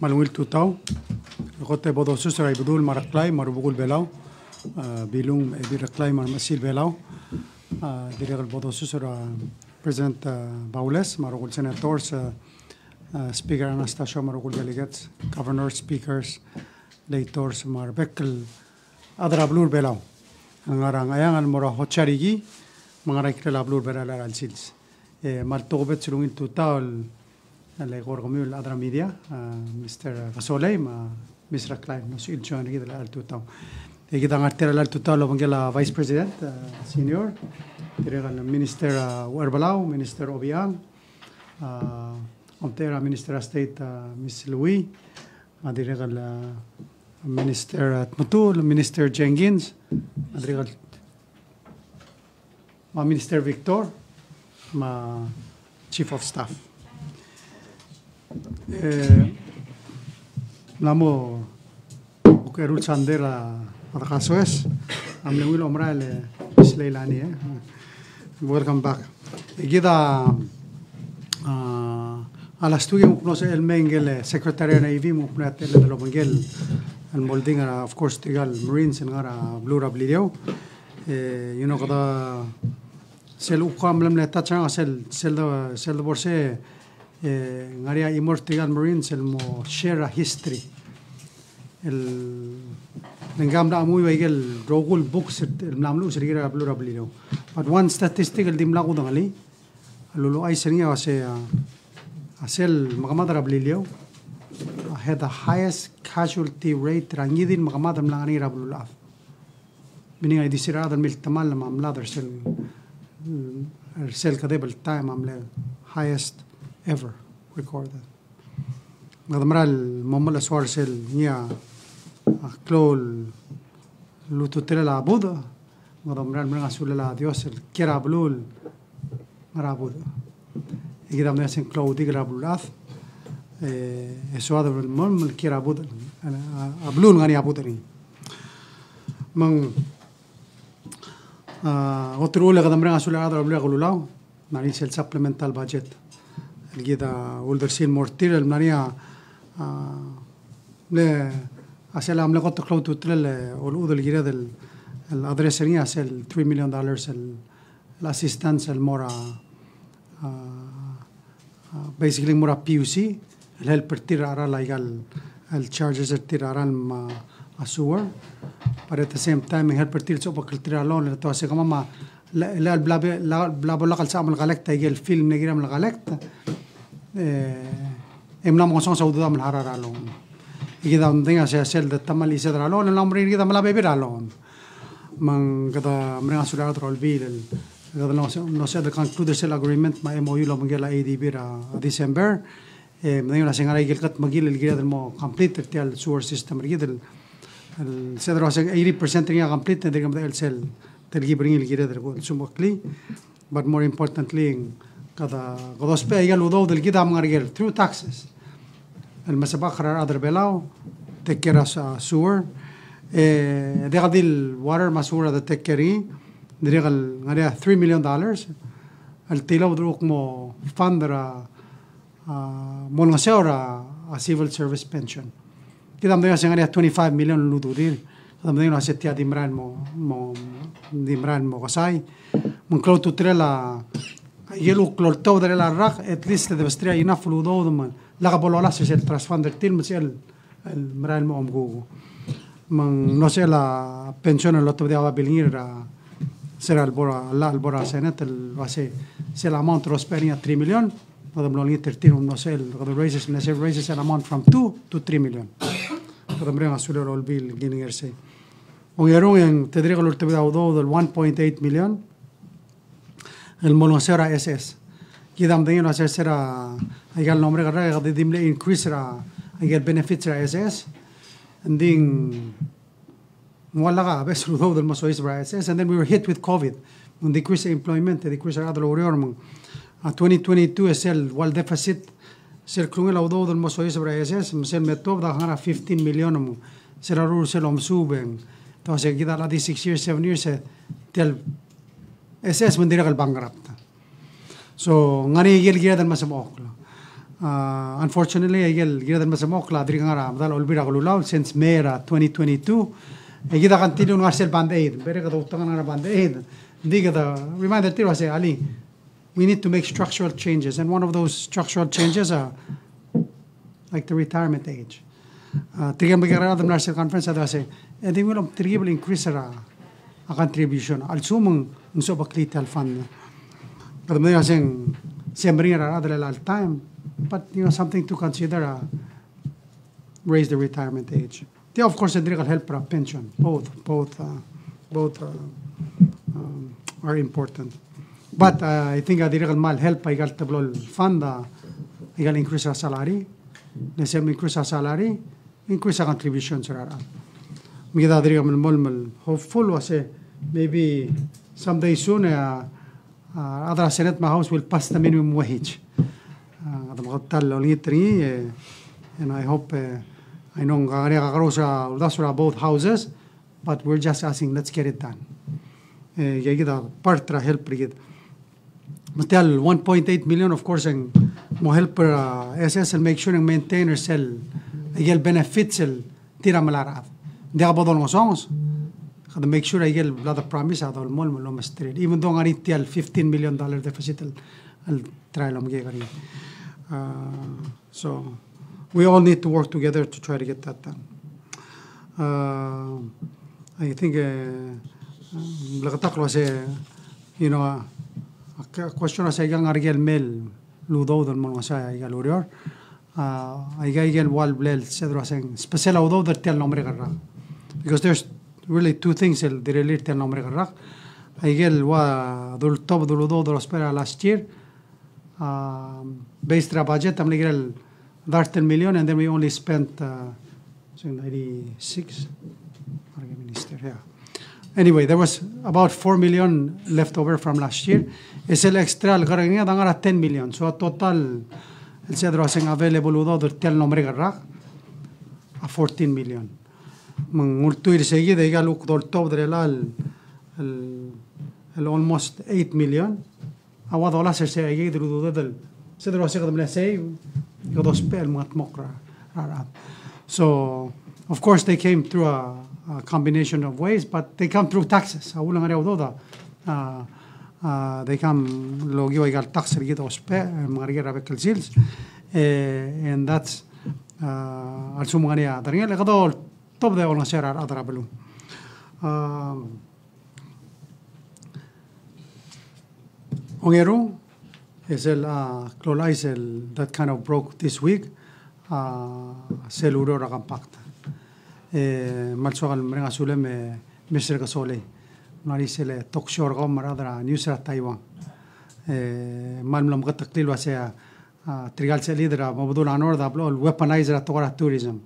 malungil tutaw kote bodo susray budul maraklay marubugul belaw bilung biraklay marmasil belaw direk bodo susra President Baules marugul senators Speaker Anastasio marugul delegates governors speakers leitors marbekkel adra blur belaw ngarang ayangan mora hocharigi mangaray kila blur belala alsils maltobet sulungil tutaw le gorgomul adra media Mr. Gasolay Mr. Klein no sil join gid la altutaw gid angartera la altutaw lo bangela Vice President Senior Direcal Minister Werbalau Minister Obiang Omtera Minister of State Miss Louis Direcal Minister Mutul Minister Jenkins Direcal Minister Victor Chief of Staff Namo ukerul sandera atakaso es amle wilo omrale isleilani welcome back gida ala studio muknos el mengel secretary na ivi muknat el de lo mengel el molding of course tigal marines ngara blue rablio kada sel ukam lemle tachang sel borse ngaria immortal marines el mo share a history el lengam da muy bagel rogul books el namlu sirgira blura blilo but one statistical dimla ko dangali lulu ay seringa wase asel magamada blilo had the highest casualty rate rangidin magamada mlangani rablulaf meaning ay disira dan mil tamal mamla der sel kadebel time amle highest ever recorded. Madamral mamala swarsel niya klol lututela la buda madamral mga sulala Dios el kera blul marabuda igidam nesen klodi grabulat eso ada mom el kera buda ablul ngani abudani mang otro le gadam mga sulala blul gululaw nani sel supplemental budget الجيدا ولدرسين مورتير المنيا لا أسأل عمله قط كلاود توتل والأوضة الجيرة الأدرسينية أسأل $3 million الأسيستانس المورا basically مورا PUC الهلبر تير أرا لايقال الcharges تير أرا ما أسوار but at the same time الهلبر تير سوبر كتير ألون لتواسي كمان ما لا بلا بلا قال سامل غلقت يجي الفيلم نجرم الغلقت إمنا مقصون سعودة من الحرارة لون إذا مدينا سيل التملي سدر لون الأمرين إذا ملا بيبر لون من كذا مرينا سولار ترول بيل كذا نو سيد conclude sale agreement ما MOU لو مجيلا ADB را ديسمبر مدينا سينغرا يجي القط مجيل الجيرة المو complete تيال sewer system رجيد السدر واسع 80% رجيا complete ندير كم ده sale تلقي برين الجيرة ده سموكلي but more importantly كذا قدوس بيا يجلو ضوء الجيدا مغرير through taxes المسبق قرار أدر بلاو تكيرا سور ده قدي الواتر مسورة ده تكيري دريغل غريا $3 million التيلو دروك مو فاندرا مولنسيورا civil service pension كده مدينا سنغريا 25 مليون لودورير كده مدينا ستيا ديمران مو غساي من كلو تتريلا يلو كلورتو در العراق at least the bastria enough لودو دم لا قبلوا لا سيل ترانسفاندر تيل مسيل المرال مو امغو من نوسيلا pensione lo tobbiava venire sera albora senet الواسي سيل amount روسبيريا 3 مليون هذا ملوني 13 نوسيل the raises massive raises an amount from 2 to 3 مليون هذا مرينا سولو رول بيل جينير سي ويرون تدريغ lo tobbiava ضو 1.8 مليون المونوسيرا SS كده مدين واسيرا هيقال النمبر غير قد يديم لي increase را هيقال benefits را SS عندين مولغا بس رضوض المسويس را SS and then we were hit with COVID when decrease employment decrease هذا الأوريور من 2022 SL wal deficit سير كلون الأوضوض المسويس را SS مسير متوب ده هنا 15 مليون سير رول سير أمسوبين توسي كده على دي 6 years 7 years تل SS من ديرك البانغرابتا so ngani gel gel dan masam oklo Unfortunately, igel gira dan masamo kla diri ngara madal olbira kululaw since May 2022. Igida continue ngarsel band aid. Bere kada utangan ngara band aid. Di kada reminder tiro say Ali, we need to make structural changes, and one of those structural changes are like the retirement age. Tigam bagara adam narsel conference ada say, and they will increase a contribution. Also mong so baklital fund. Kada mga saying siyempre nga other all time. But something to consider, raise the retirement age. They of course will help for a pension. Both are important. But I think the mal help I got the fund. I got increase our salary. The same increase our salary, increase our contributions. Me da mal hopeful was maybe someday soon. Other Senate my house will pass the minimum wage. And I hope I know that's both houses, but we're just asking, let's get it done. Part help but tell 1.8 million, of course, and more help SS and make sure and maintain or sell benefits tira malarad. They are both songs. Make sure I get a lot of promise out of Mol street. Even though I tell $15 million deficit, I'll try to so we all need to work together to try to get that done. I think a question was saying Argel Mel Ludo than Monasa Galurior. I get wall blel said was saying special although the tell nombre because there's really two things they really tell nombre. I get the top of the Ludo the Spera last year. Based on our budget, I'm like 10 million, and then we only spent 96. Yeah. Anyway, there was about 4 million left over from last year. It's extra, 10 million. So a total, it's available with the number 14 million. Multuir seguida, they got look top almost 8 million. Awad Allah say I gave the Cedro Second say so of course they came through a combination of ways, but they come through taxes. They come logio egal tax and that's also mania top de on share other balloon. Ongero is that kind of broke this week. Celuro ragampact. Malsogal Mrenga Sulem, Mr. Gasole, Marisele, Tokshore Gomaradra, Newsra Taiwan. Malmlam Gatakil was a Trigal leader, Mobudula Norda, weaponizer at Tora tourism.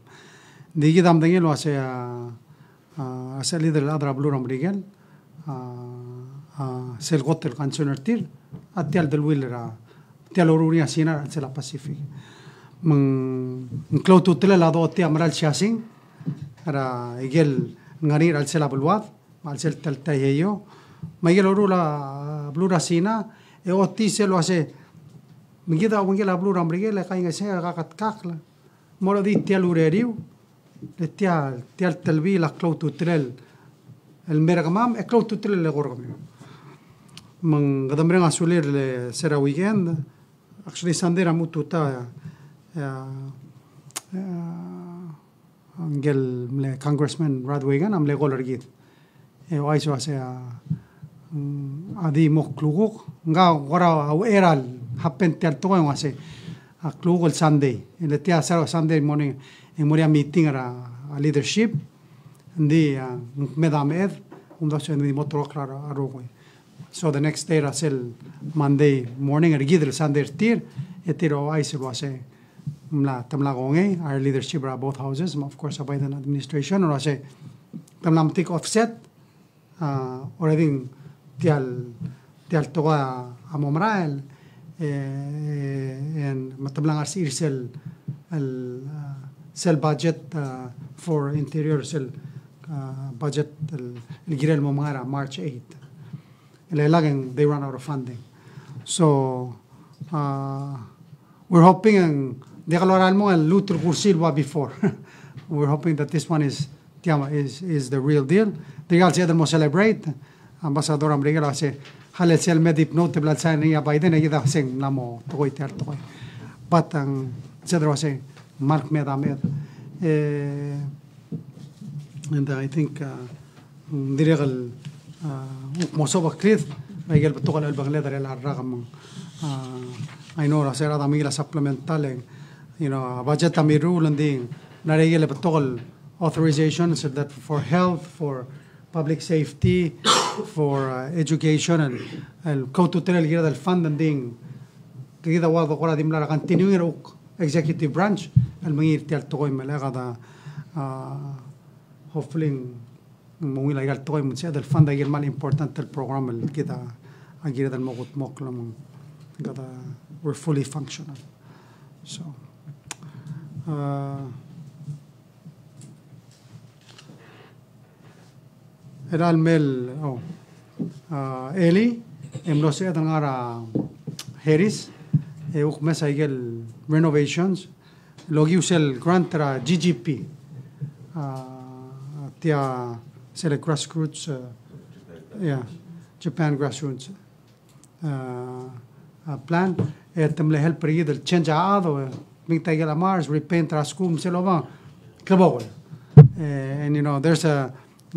The Gidam Dangel was a leader Ladra Bluram Brigel, Sel Hotel Consumer Til, at Tel del Willer, Teloruria Sina, and Sela Pacific. Close to Telado Tiamral Chasing, Egel Ngarir al Sela Bulwad, al Sel Tel Tayo, Miguel Rula Blura Sina, e Otisel was a Migida Wingela Bluram Brigel, like I say, Rakat Kakla, Moradi Teluriu, the Tel Telvila, close to Trell, El Mergamam, a close to Trell Legorgam. Gadamrenga Sulir Sera weekend, actually Sunday Ramututa. Angel Congressman Radwigan, I'm Legol Git. Wise was a Adi Mokluguk, Gora Eral happened till Toy was a Klugol Sunday. In the Tia Sunday morning, in Moria meeting a leadership, and the Madame Ed, the Motorokra Arogui. So the next day, Russell Monday morning, and Gidel Sunday Tir, Etiro Ice was a our leadership are both houses, of course, by the administration, or I say, Tamlam take offset, or I think Tial Toa Amomrael, and Matablang cell budget for interior cell budget, Girel Momara, March 8th. They run out of funding. So, we're hoping de kaloral mo ang lutur kursil wa before. We're hoping that this one is the real deal. Regal siya mo celebrate. Ambassador am regal kasi halet sel medip no te blad sa niya Biden ay da sing namo tokoy ter tokoy. But ang siya say Mark Medamed. And I think regal mosoba klit regal tokal al bangle dar el ragam. I know ra sera da mila supplemental budget ami rule and ding na regal tokal authorization so that for health, for public safety, for education, and go to tell you the funding. Kita wado kora dimla continuing executive branch and mangir tial tokoy malaga hopefully mungila igal tokoy munsia del fund agir mal important el program el kita agir del mogut moklam kada we're fully functional. So Eral Mel Eli emlose ngara Harris uk mesa igel renovations logi usel grant tra GGP tia sele grassroots Japan grassroots plan temle help rigid change ado mingta igel Mars repaint raskum selova klabol and there's a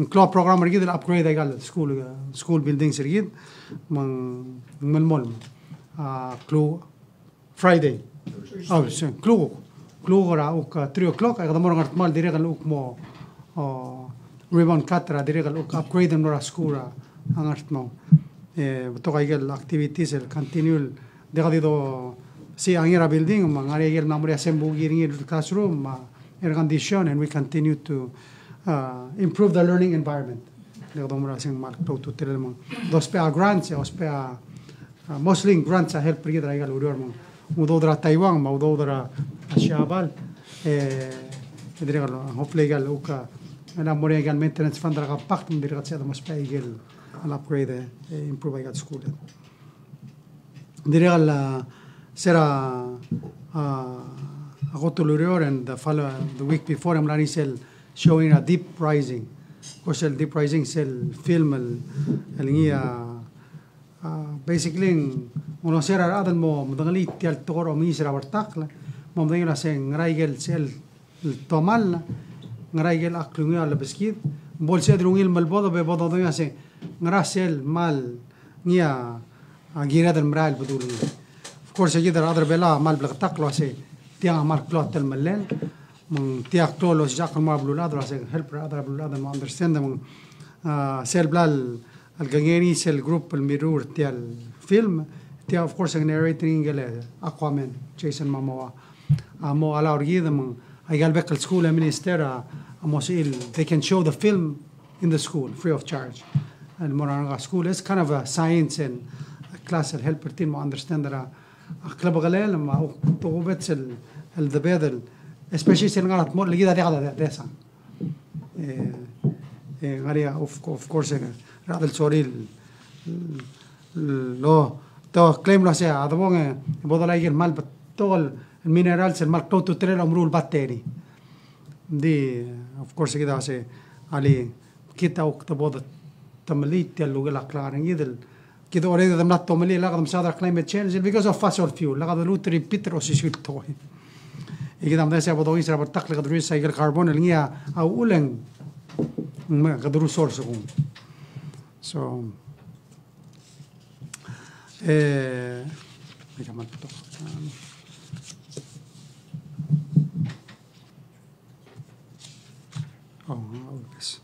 club program rigid upgrade igal school buildings rigid mang melmol clue Friday clue ra uk 3 o'clock ay kadamor ngat mal dire uk mo ribbon cut ra dire uk upgrade no school angart mo to igal activities el continue degadido si angira building mang ari igal memory sembu giring classroom air condition and we continue to improve the learning environment. Dos pe grants, mostly grants help rigid igal urior mo. Udodra Taiwan, ma udodra Ashabal, hopefully igal uka, and I'm more igal maintenance fund ra pact mo dirgat sa mas pe igal al upgrade improve igal school. Dirigal sera ago to urior and the week before I'm lanisel showing a deep rising. Of course, the deep rising cell film basically uno sera adan mo madangali tial toro misra bartakla mo madangi seng raigel cell tomal raigel aklunga la beskid bol se drungil malbodo be bodo do yase ngrasel mal nia agira del mral budul. Of course, jidar adar bela mal blaqtaklo se tiang mal plot el malel من تياق تولو سجاق ما بلولاد راسك help other بلولاد ما understand من سيل بلال الجانيني سيل جروب الميرور تيال فيلم تيا of course narrating قال Aquaman Jason Momoa مو على أرجيد من أيقال بقى السكول minister أموسيل they can show the film in the school free of charge المرانغا school is kind of a science and a class help تين ما understand that أقلب غلال ما توبت الذبادل especially si ngarat mo lagi dati kada desa ngaria of course radel sorry lo to claim lo sea adabong bodo lagi mal tol minerals el mal to tre amrul batteri di of course kida se ali kita وقت bodo tamlit ya lugar la claring idel kida already the not tomali la kadam sadar climate change because of fossil fuel la kada lutri petros is to إذا ما دام بدو يسرب التقل قدروا يسيق الكربون اللي هي أولاً ما قدروا سورسهم so بس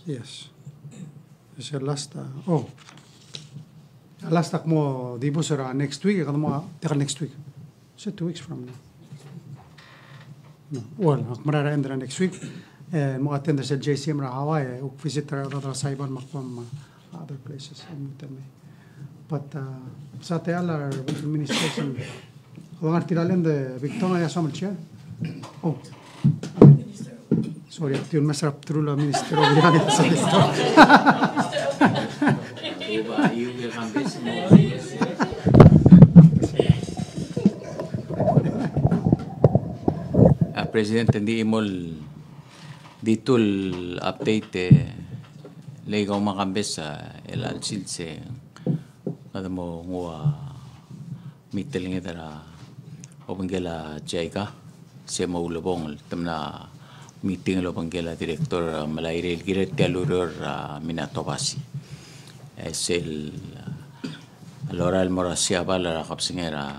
yes es el last last tak mo di bo sera next week kada mo next week so 2 weeks from now no well akmara endra next week mo attend the JCM ra Hawaii uk visit other saiban makom other places but sa te ala administration hogar tiralen de Victoria ya somel chair sorry tiun mesra trula ministro ya sa Presidente hindi imol dito update legaw makambes sa elalsid se kada mo ngua mitel nga tara obanggela jaika se maulabong tamna meeting lo banggela director malairel giret teluror minatobasi sel allora el morasia bala kapsingera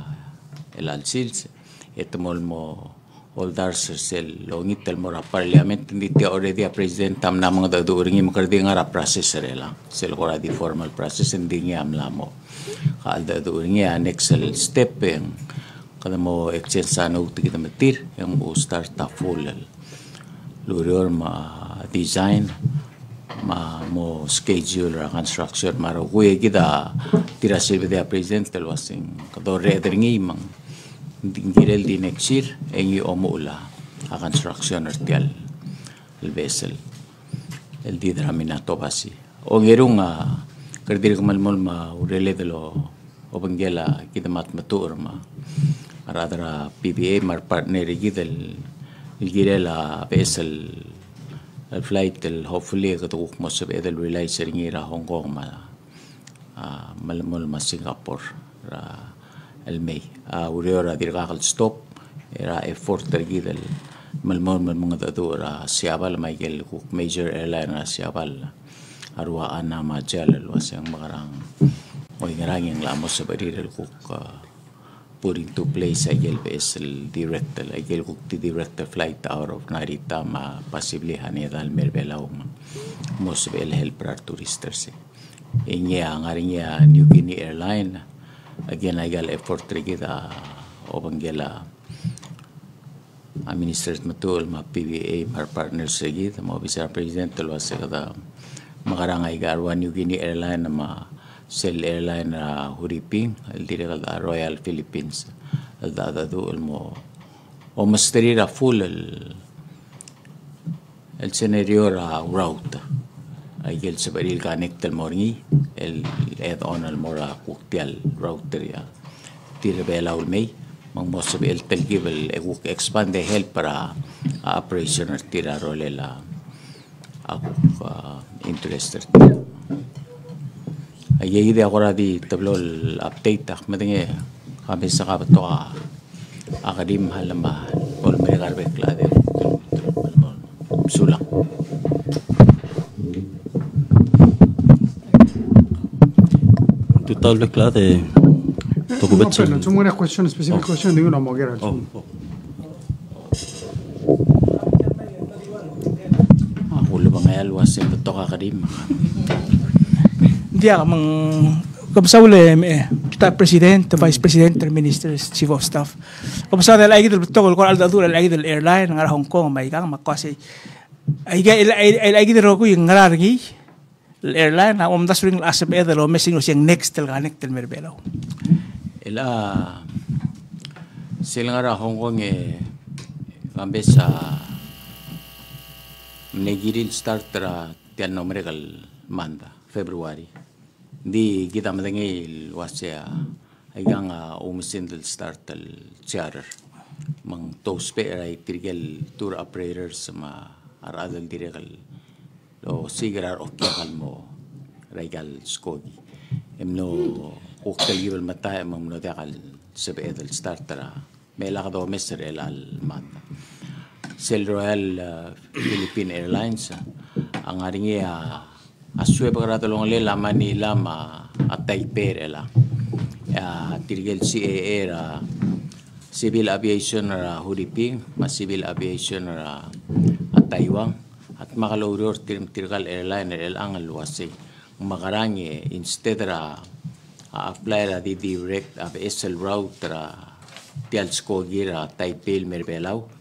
elalsid etemol mo Oldar sel longit tel mora parliament hindi ti already a president tam na mga daduring makardi nga process rela sel ora di formal process hindi nga amlamo kal daduring ya next step yang kada mo exchange sa no ti kita matir yang mo start ta full lurior ma design ma mo schedule ra construction maro kuya kita tira silbi dia president tel wasing kadore dringi mang girel di next year engi omula a construction artial el vessel el di draminato basi o gerung kerdir kemalmol ma urele de lo obanggela kita matur ma aradra PBA mar partner gidel el girela vessel el flight el hopefully katuk mo sa edel realize ngira Hong Kong ma malmol ma Singapore ra el May uriora dirgakal stop era effort tergidel malmon mga dadura siabal Michael Cook major airline na siabal arwa ana majal wasang magarang oy ngarang lamos sa barirel Cook putting to place agel vessel director agel Cook the director flight out of Narita ma possibly hanedal merbelaw most bel helper touristers inya ngarinya New Guinea airline again agal effort trigida obanggela administrator matul ma PBA mar partners segid mo vice president lo kada makarangay garwan New Guinea airline ma Cell airline Huriping el direkal Royal Philippines el dada dul mo o masterira full el scenario route agel sabaril connect el morngi el add on el mora kuktial router ya tirabela ulmei mang mosab el telgibel eguk expand the help para operation tira rolela aku interested ayay di ako di tablo update tak madenge kami sa kabato akadim halama ol mergarbe klade sulang total clade to no pero es una cuestión específica cuestión de una moguera ulo bangayal wasin to kakadim dia mang kapsaule kita president vice president ministers chief of staff kapsaule lagi del togol ko aldadura lagi del airline ngar Hong Kong mai kang makwasi ay lagi del ko yung ngarargi airline na das ring asap edelo messing no siyang next tel connect tel merbelaw ila silangara Hong Kong kambesa negiril start tra tian numeral manda February di kita madengil wasya ayang umisindel start el charter mang tospe ay tirgel tour operators ma aradal direkal lo sigarar okyakal mo regal skogi emno uktal gibel matay mamno dakal sabe edel startera mela kado meser el al manda Cell Royal Philippine Airlines ang aringi aswe pagkarato long lela Manila ma atay perela tirgel CAA ra civil aviation ra Huriping ma civil aviation ra Taiwan at makaloror tirgal airline el ang luwasi makarangi instead ra apply ra di direct SL route ra tialsko gira Taipei merbelaw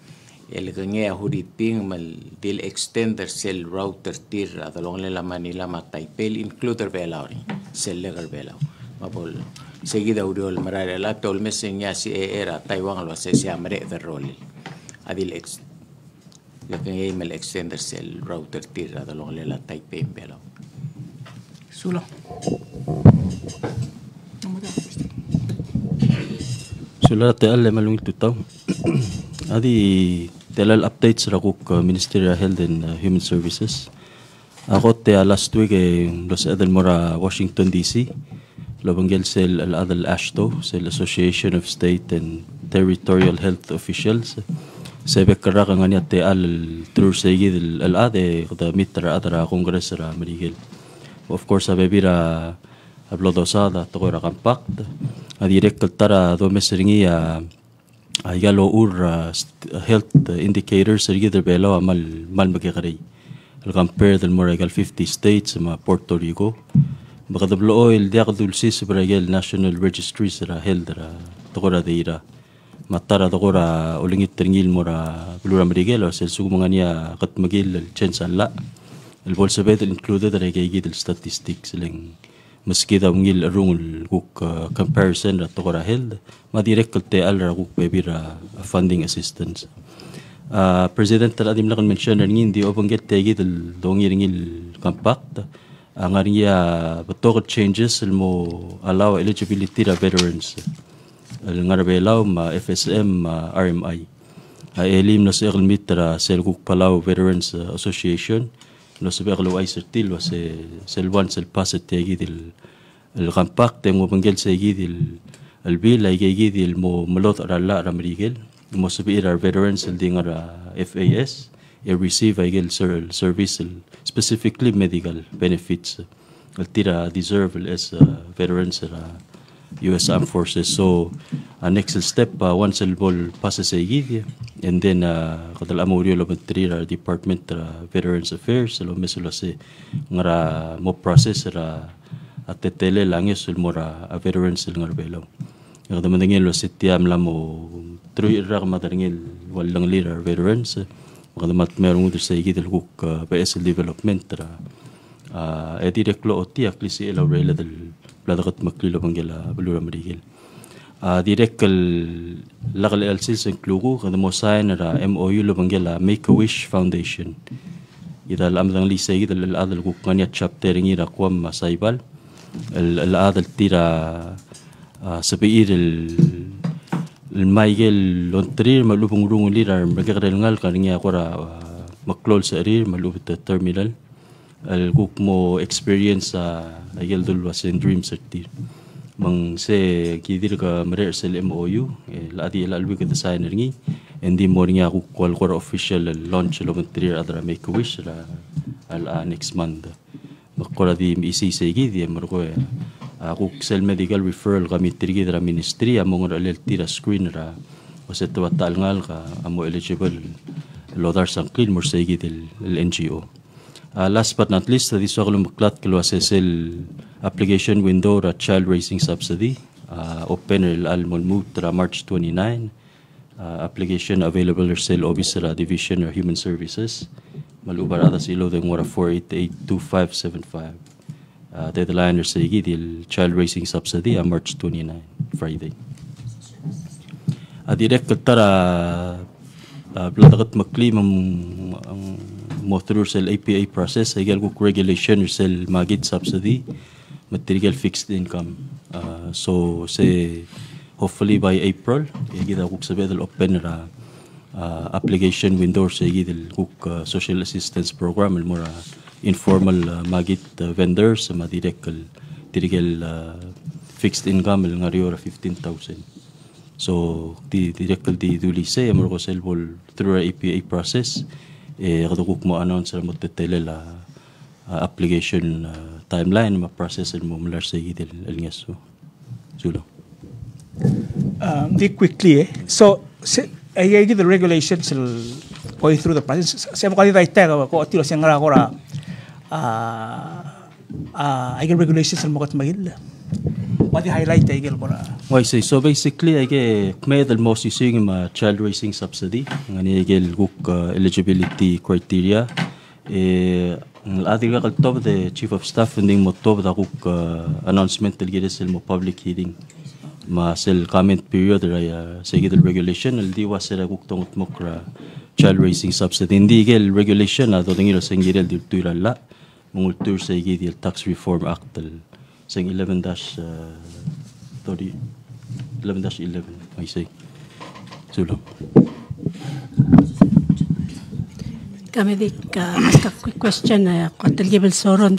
el kanya Huriping mal dil extender cell router tir adalong lela Manila ma Taipei include belaw ni cell legal belaw mapol seguida uriol marara la tol messing ya si era Taiwan lo se amre de rol adil ex la kanya email extender cell router tir adalong lela Taipei belaw sulo sulla te alle malung tutaw adi telal updates rakuk Ministry of Health and Human Services. Ako te last week los adal mora Washington DC. Labanggel sel al adal ASHTO, sel Association of State and Territorial Health Officials. Sebek karak ang anya te al trur segid al ade kada mitra adara Congress ra Marigel. Of course abebira ablodosada tokora compact. Adirek tara do mesringi yalo health indicators segid belo mal magkakari. Al compare del moragal 50 states ma Puerto Rico. Bakadablo oil diakadul sis baragel National Registry sera health ra tokora deira. Matara tokora ulingit teringil mora blura marigel o sel sugumangania katmagil el chance alla. El bolsa bet included ra gigid el statistics ling maski da ungil rungul kuk comparison ra tokora health ma direct te alra kuk bebira funding assistance. President adim lakan mention ngin di obangget tegid el dongiringil compact ang ariya batokot changes el mo allow eligibility ra veterans el ngarbelaw ma FSM RMI elim no sa mitra sel kuk Palau Veterans Association no sa beklo ay sertil wa sel one sel paset tegid el compact mo bangel segid el bill ay gigid el mo malot ra la ra marigel mo sabi our veterans el dinga FAS receive agil service specifically medical benefits tira deserve as veterans US Armed Forces. So next step once el bol passes agid and then kadal amurio lo matri Department Veterans Affairs lo mesulo se ngara mo process ra atetele langis el mora veterans el ngarbelo. Kada mandangil lo sitiam lamo three ra madarngil walang leader veterans kada mat merong udir sa igid el kuk PSL development ra direct lo oti aklisi elaw rela del pladakat maklilo banggela balura marigil direct el lakal elsis en klugu kada mo sign ra MOU lo banggela Make-A-Wish Foundation ida lamdang lisa igid el adal kuk nganya chapter ngira kwam masaybal el adal tira sabiir el Michael Lontrir malubong rung lirar magkakarel ngal kaniya kora maklol sa arir malubit terminal al kuk mo experience ayel dulwa sen dream certir mang se kidir ka marer sel MOU ladi lalwi ka designer ngi endi mo niya kuk kwal kora official launch lo Lontrir adra Make-A-Wish al next month makora di isi se gidi marko kuk sel medical referral kami tirgi dra ministry among ra tira screen ra waset watal ngal ka amo eligible lodar sang clean more say gid el NGO. Last but not least this waglo maklat kilo sel application window ra child raising subsidy open al move tra March 29 application available sel office ra division of human services malubarada silo de ngora 4882575 deadline sa igid il child raising subsidy March 29 Friday. Direct tara bladakat maklim ang mo through sel APA process ay kuk regulation sel magid subsidy material fixed income so say hopefully by April igid kuk sabedal open ra application window sa igid kuk social assistance program mura informal magit vendors sa direct tirigel fixed income nga rio 15,000 so direct di dulise amor ko selbol through APA process kadukuk mo announce ra mo tetele la application timeline ma process mo mular sa igid el ngeso sulo quickly so ay the regulations going through the process sa mo kanita ita ko tilo siyang ra ko ra ay regulations ang makat magil. What the highlight ay mura? Why say so basically ay may the most using child raising subsidy ngani ay guk eligibility criteria ating ka top the chief of staff ending mo top da kuk announcement del sel mo public hearing ma sel comment period ay sa gidel regulation al diwa sila kuk tungot mo child raising subsidy hindi gel regulation ato ngiro sa ngirel diltulala mungultur sa igid tax reform act sa 11-11 I say sulo Kami ask a quick question. Qatil Soron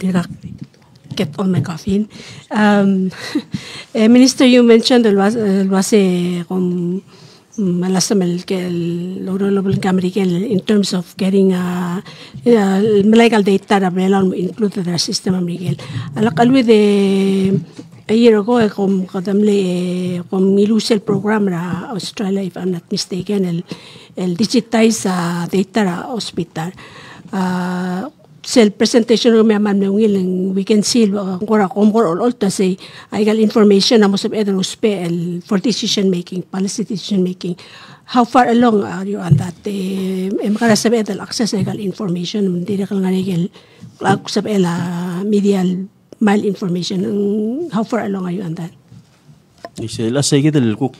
get all my coffee. Minister, you mentioned el base con malasam el lograble in terms of getting legal data available included the system Miguel. Alaqalwi de a year ago iluse el program ra Australia, if I'm not mistaken, el digitize data hospital. Sel presentation ng mga manungil we can see kora komor all to say I got information amos of either uspe for decision making, policy decision making. How far along are you on that? Makara sabi edal access legal information hindi kal nga nigel sabi medial malinformation. How far along are you on that? Isela sige del kuk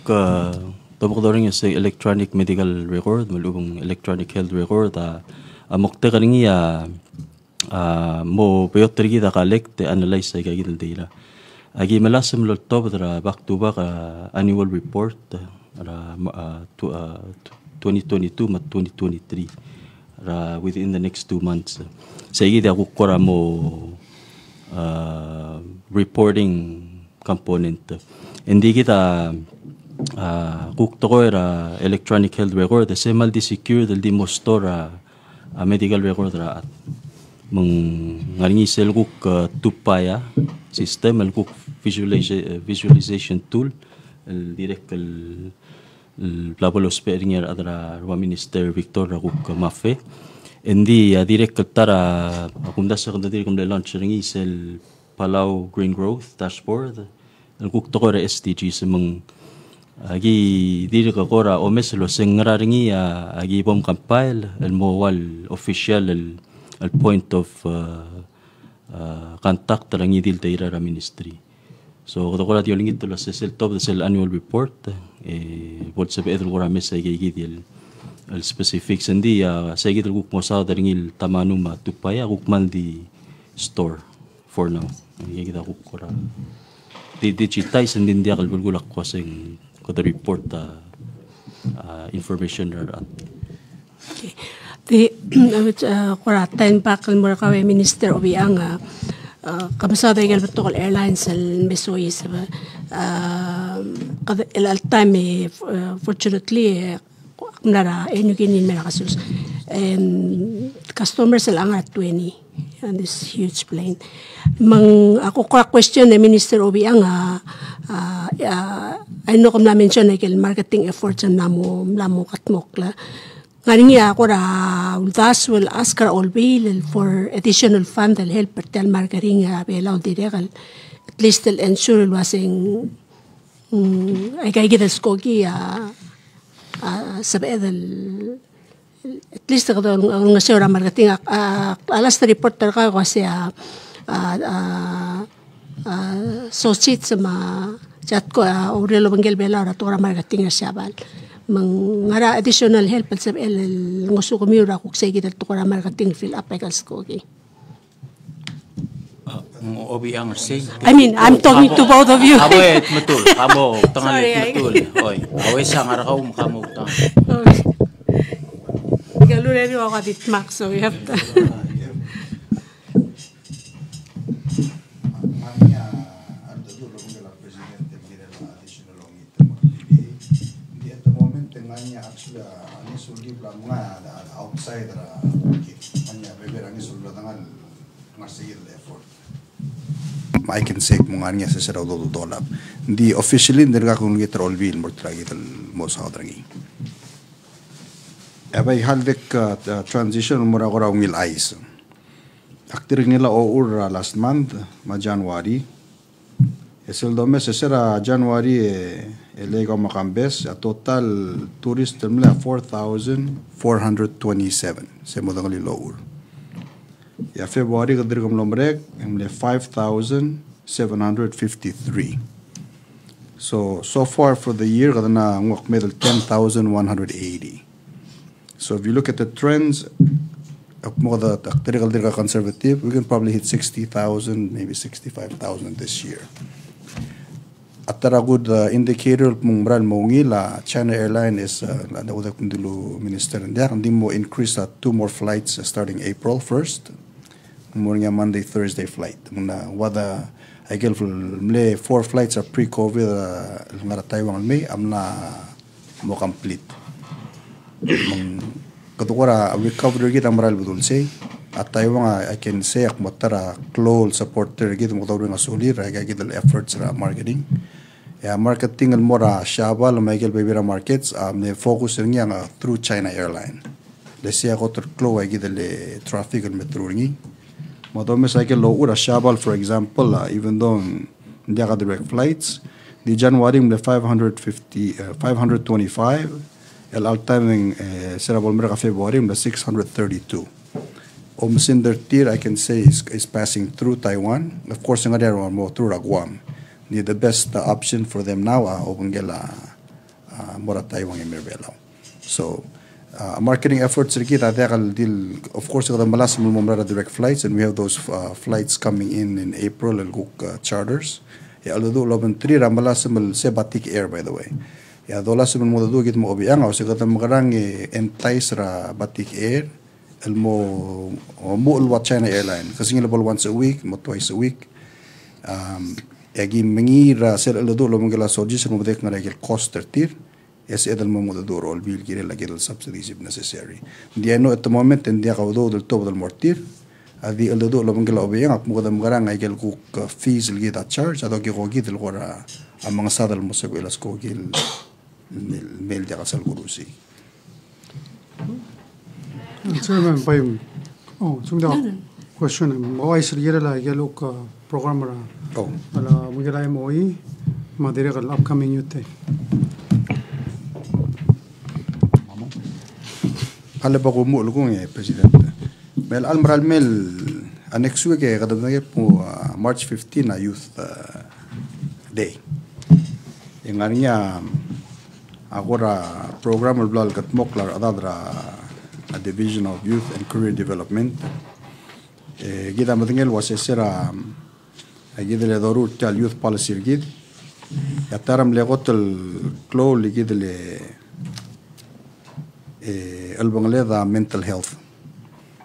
tabok sa electronic medical record malubong electronic health record mokte kaningi mo peyotrigi da collect analyze ay gagil data agi malasam lo top dra back to back annual report ra 2022 mat 2023 ra within the next 2 months sige da kukora mo reporting component hindi kita kukto era electronic health record the semal di secure del di mo store medical record ra at mong ngaringi sel kuk tupaya system el kuk visualization tool el direct el plabolos peringer adra rwa minister Victor kuk mafe endi direct tara akunda sa kanda direct kumle launch ringi sel Palau green growth dashboard el kuk toko ra SDG semong agi diri ka kora omes lo sengraringi agi bom compile el mowal official el point of contact rangi dil teira ra ministry so ko kora tioling ito la sel top the annual report bot sa pedro kora mesa igi dil el specifics endi sa igi guk mo sa daringil tamanuma tupaya guk man di store for now igi da guk kora di digitize and din dia kalbulgulak ko sing the report information okay the kora time back mo ka minister obi ang kamasada igal betul airlines el mesoy sa el time fortunately nara enugin in merakasus and customers lang at 20 and this huge plane ako question ni Minister Obi ang I know kung na-mention na marketing efforts ang namo katmok la ngayon ako thus will ask her all bill for additional fund that help pertel marketing belaw direct at least they'll ensure wasing ay kaya kita skogi sabi at least ako ang nasira marketing alas na reporter ka kasi so cheat sa chat ko Aurelio Banggel Bela ora tora marketing na siya bal ngara additional help sa nguso ko miura kung sa kita tora marketing fill up ay kalskogi Obi ang say I mean I'm talking to both of you Awet matul kamo tangan matul oy awet sa ngara ka kamo ta Galure rin ako ditmak so we have to outside I can say mga niya sa saraw do dolap di officially ndirga kung gitar all wheel mo tragi tal mo sa odrangi abay halvek transition mo ra ko raw ngil ice aktir nila o ur last month ma January esel do mes sera January lega makambes a total tourist termla 4,427 se mo dangali lower ya February kadir kam lomrek emle 5,753 so far for the year kadana ngok medal 10,180 so if you look at the trends more the dirga conservative we can probably hit 60,000 maybe 65,000 this year atara good indicator mong bral mongi la China Airline is la udak dulu minister and there and mo increase 2 more flights starting April 1st. Morning Monday Thursday flight. Muna wada I get mle 4 flights are pre-COVID ngara Taiwan me amna mo complete. Katukara recovery kita maral betul say at Taiwan I can say ak motara close supporter kita motawin ngasuli raga kita efforts ra marketing. Ya marketing al mora shabal Michael Bebera markets ne focus nga through China Airline. Le sia kotor close kita le traffic al metro ngi. Madome cycle low ura shabal for example even though they got direct flights the January the 525 el all-time cerebral mera February the 632 Omsinder tier I can say is passing through Taiwan. Of course nga there are more through Guam. The best option for them now obangela mora Taiwan emerbelo. So marketing efforts kita deal of course the malas mo direct flights and we have those flights coming in April and cook charters. Ya although loban 3 malas mo se Batik Air by the way. Ya dolas mo do git mo obiang o se kata magarang entice ra Batik Air el mo what China Airline kasi ngilabal once a week mo twice a week. Agi mengira ser although lo mongela sojis mo dek nga regel cost tir. Yes, edel mo duro all bill kire la gedel subsidies if necessary. Di ano at the moment and dia kaudo del top del mortir. Adi el do lo mongela obeyang ak mo kadam garang ay gel cook fees el gita charge ato ki ko gidel gora ang mga sadal mo sa elas ko gil mail dia kasal gurusi. Chairman by sumda question mo ay sir la geluk program ra. Ala mongela moi madire kal upcoming youth. Alle bago mo lugong presidente. Mel almaral mel next week kadam na po March 15 na youth day. Yung aniya agora program blal kat moklar adadra a division of youth and career development. Gida matingel was sera gida le dorur tal youth policy gid. Yataram le gotel klo li gid le albangale mental health.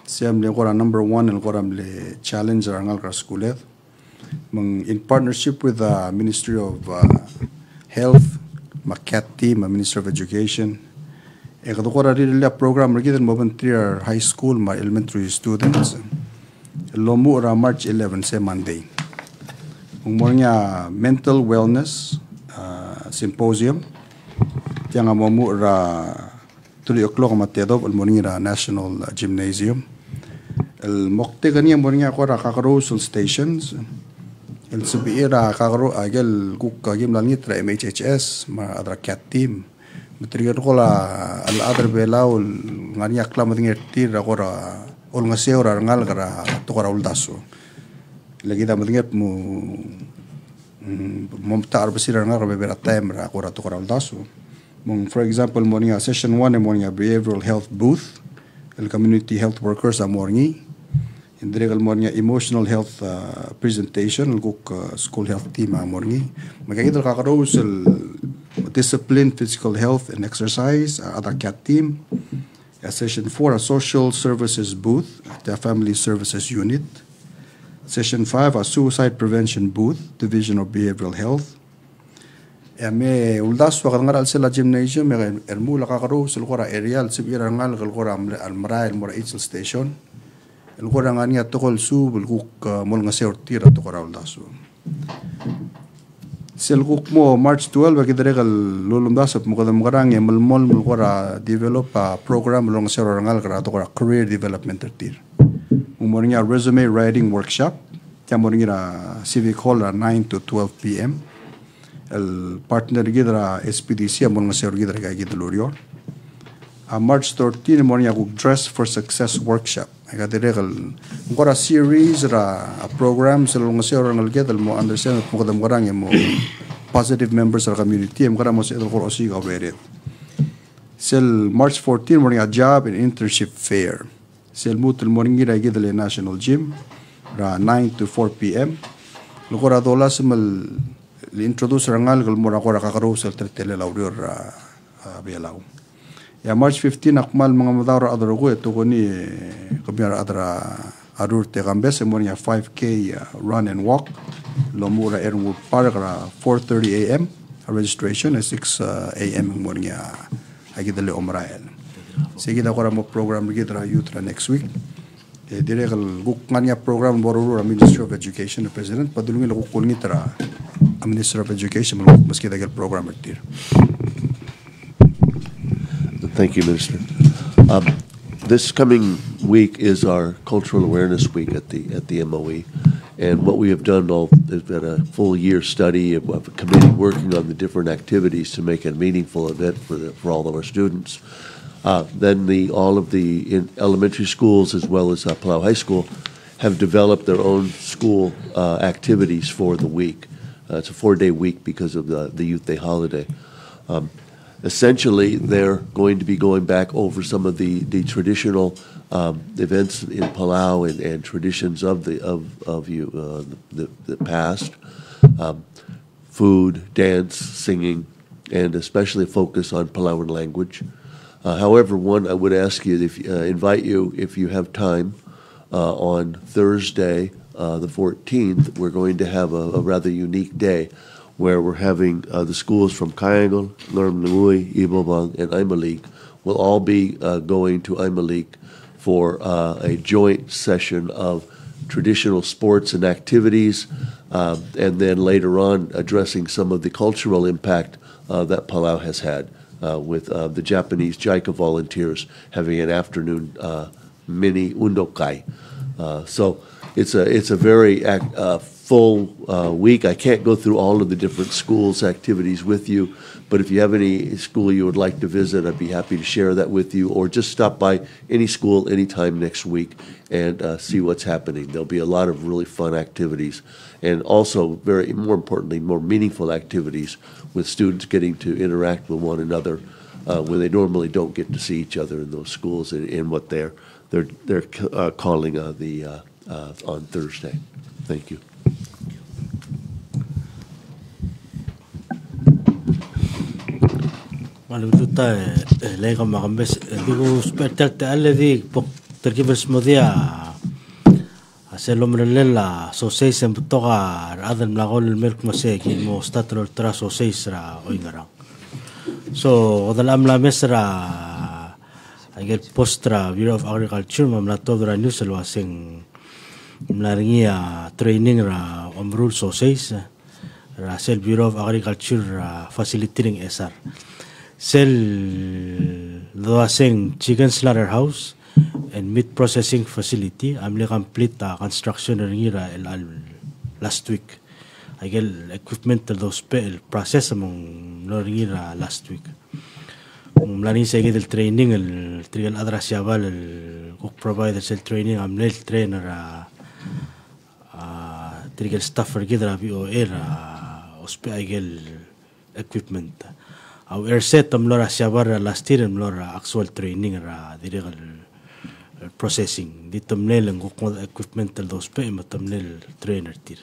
Siyam le gora number 1 el gora le challenge arangal ka skulet. In partnership with the Ministry of Health, Macat team, Ministry of Education. Gora rile program regiden moventrier high school ma elementary students. Lomu ra March 11 se Monday. Mornya mental wellness symposium. Tiang amomu ra 3 o'clock matedob al morninga National Gymnasium. El mokte kaniya morninga kora kakarosal stations. El subira kakaro agel kuk kagim langitra MHHS ma adra cat team. Matrigar kola al adar belau ngania klamating ertir kora ol ngaseora ngal kara tokora uldaso. Lagi da matinget mu momtar basira ngal bebera time ra kora tokora uldaso. For example, morning session 1 morning behavioral health booth, el community health workers morning, in the morning emotional health presentation, el cook school health team morning. Magkakita kakaros el discipline, physical health and exercise, other cat team. Session 4 a social services booth, the family services unit. Session 5 a suicide prevention booth, division of behavioral health. Me uldas wa ngal sel gymnasium me ermu la kakaru sel gora aerial sibira ngal gora al mara el mora itzel station el gora ngania tokol su bul kuk mol nga seortira to gora uldas sel kuk mo March 12 wa kidregal lulumdas mo kadam garang mol mol gora develop a program long ser ngal gara to gora career development tir morning resume writing workshop ya morning civic hall 9 to 12 p.m. El partner gidra SPDC among nga gidra kay gidlurio. March 13 morning ako dress for success workshop. Ay kadiregal ngora series ra a program sa nga sero ngal gedal mo understand mo kadam garang mo positive members of the community mo kada mo sa ko osiga weret. Sel March 14 morning a job and internship fair. Sel mutul morning gidra gidal National Gym ra 9 to 4 p.m. Lukora dolas mal introduce rangal gal mura ko kakarusel tele laurior bialaw. Ya March 15 akmal mga madara adro ko ito ko ni kamera adra arur te gambes mo niya 5K run and walk lomura Ernwood Park 4:30 a.m. registration at 6 a.m. mo niya agidale omrael. Sige na ko mo program gidra youth next week. Dire kal gukngan niya program bororo Ministry of Education President padulungin ko kulngi tara Minister of Education maski dagal program dir. Thank you, Minister. This coming week is our Cultural Awareness Week at the MOE, and what we have done has been a full year study of a committee working on the different activities to make it a meaningful event for all of our students. Then all of the elementary schools as well as Palau High School have developed their own school activities for the week. It's a 4-day week because of the Youth Day holiday. Essentially, they're going to be going back over some of the traditional events in Palau and traditions of the past, food, dance, singing, and especially focus on Palauan language. However, I would ask you invite you if you have time on Thursday, the 14th. We're going to have a rather unique day, where we're having the schools from Kayangal, Lurmnamui, Ibobang, and Aimalik will all be going to Aimalik for a joint session of traditional sports and activities, and then later on addressing some of the cultural impact that Palau has had with the Japanese JICA volunteers having an afternoon mini undokai. So it's a very full week. I can't go through all of the different schools' activities with you, but if you have any school you would like to visit, I'd be happy to share that with you, or just stop by any school anytime next week and see what's happening. There'll be a lot of really fun activities, and also, more importantly, more meaningful activities with students getting to interact with one another when they normally don't get to see each other in those schools in what they're calling on Thursday. Thank you. Malututa lega magambes digo spettelt alladhi terkibes modia aselomrella soseis emtoga adan nagol melk maseki mo statro tra soseis ra oingara so odalam la mesra agel postra Bureau of Agriculture mamlatodra newsel wasing mlaringia training ra omrul soseis ra sel Bureau of Agriculture facilitating SR sell the chicken slaughterhouse and meat processing facility. I'm complete construction last week. I get equipment to those process among last week. Mlani sa el training el trial adrasiabal el cook provider sel training am nel trainer trial staffer gidra bio era hospital equipment. Au airset amlora siabar last year amlora actual training ra dirigal processing di tamnel ang equipment dos pe matamnel trainer tir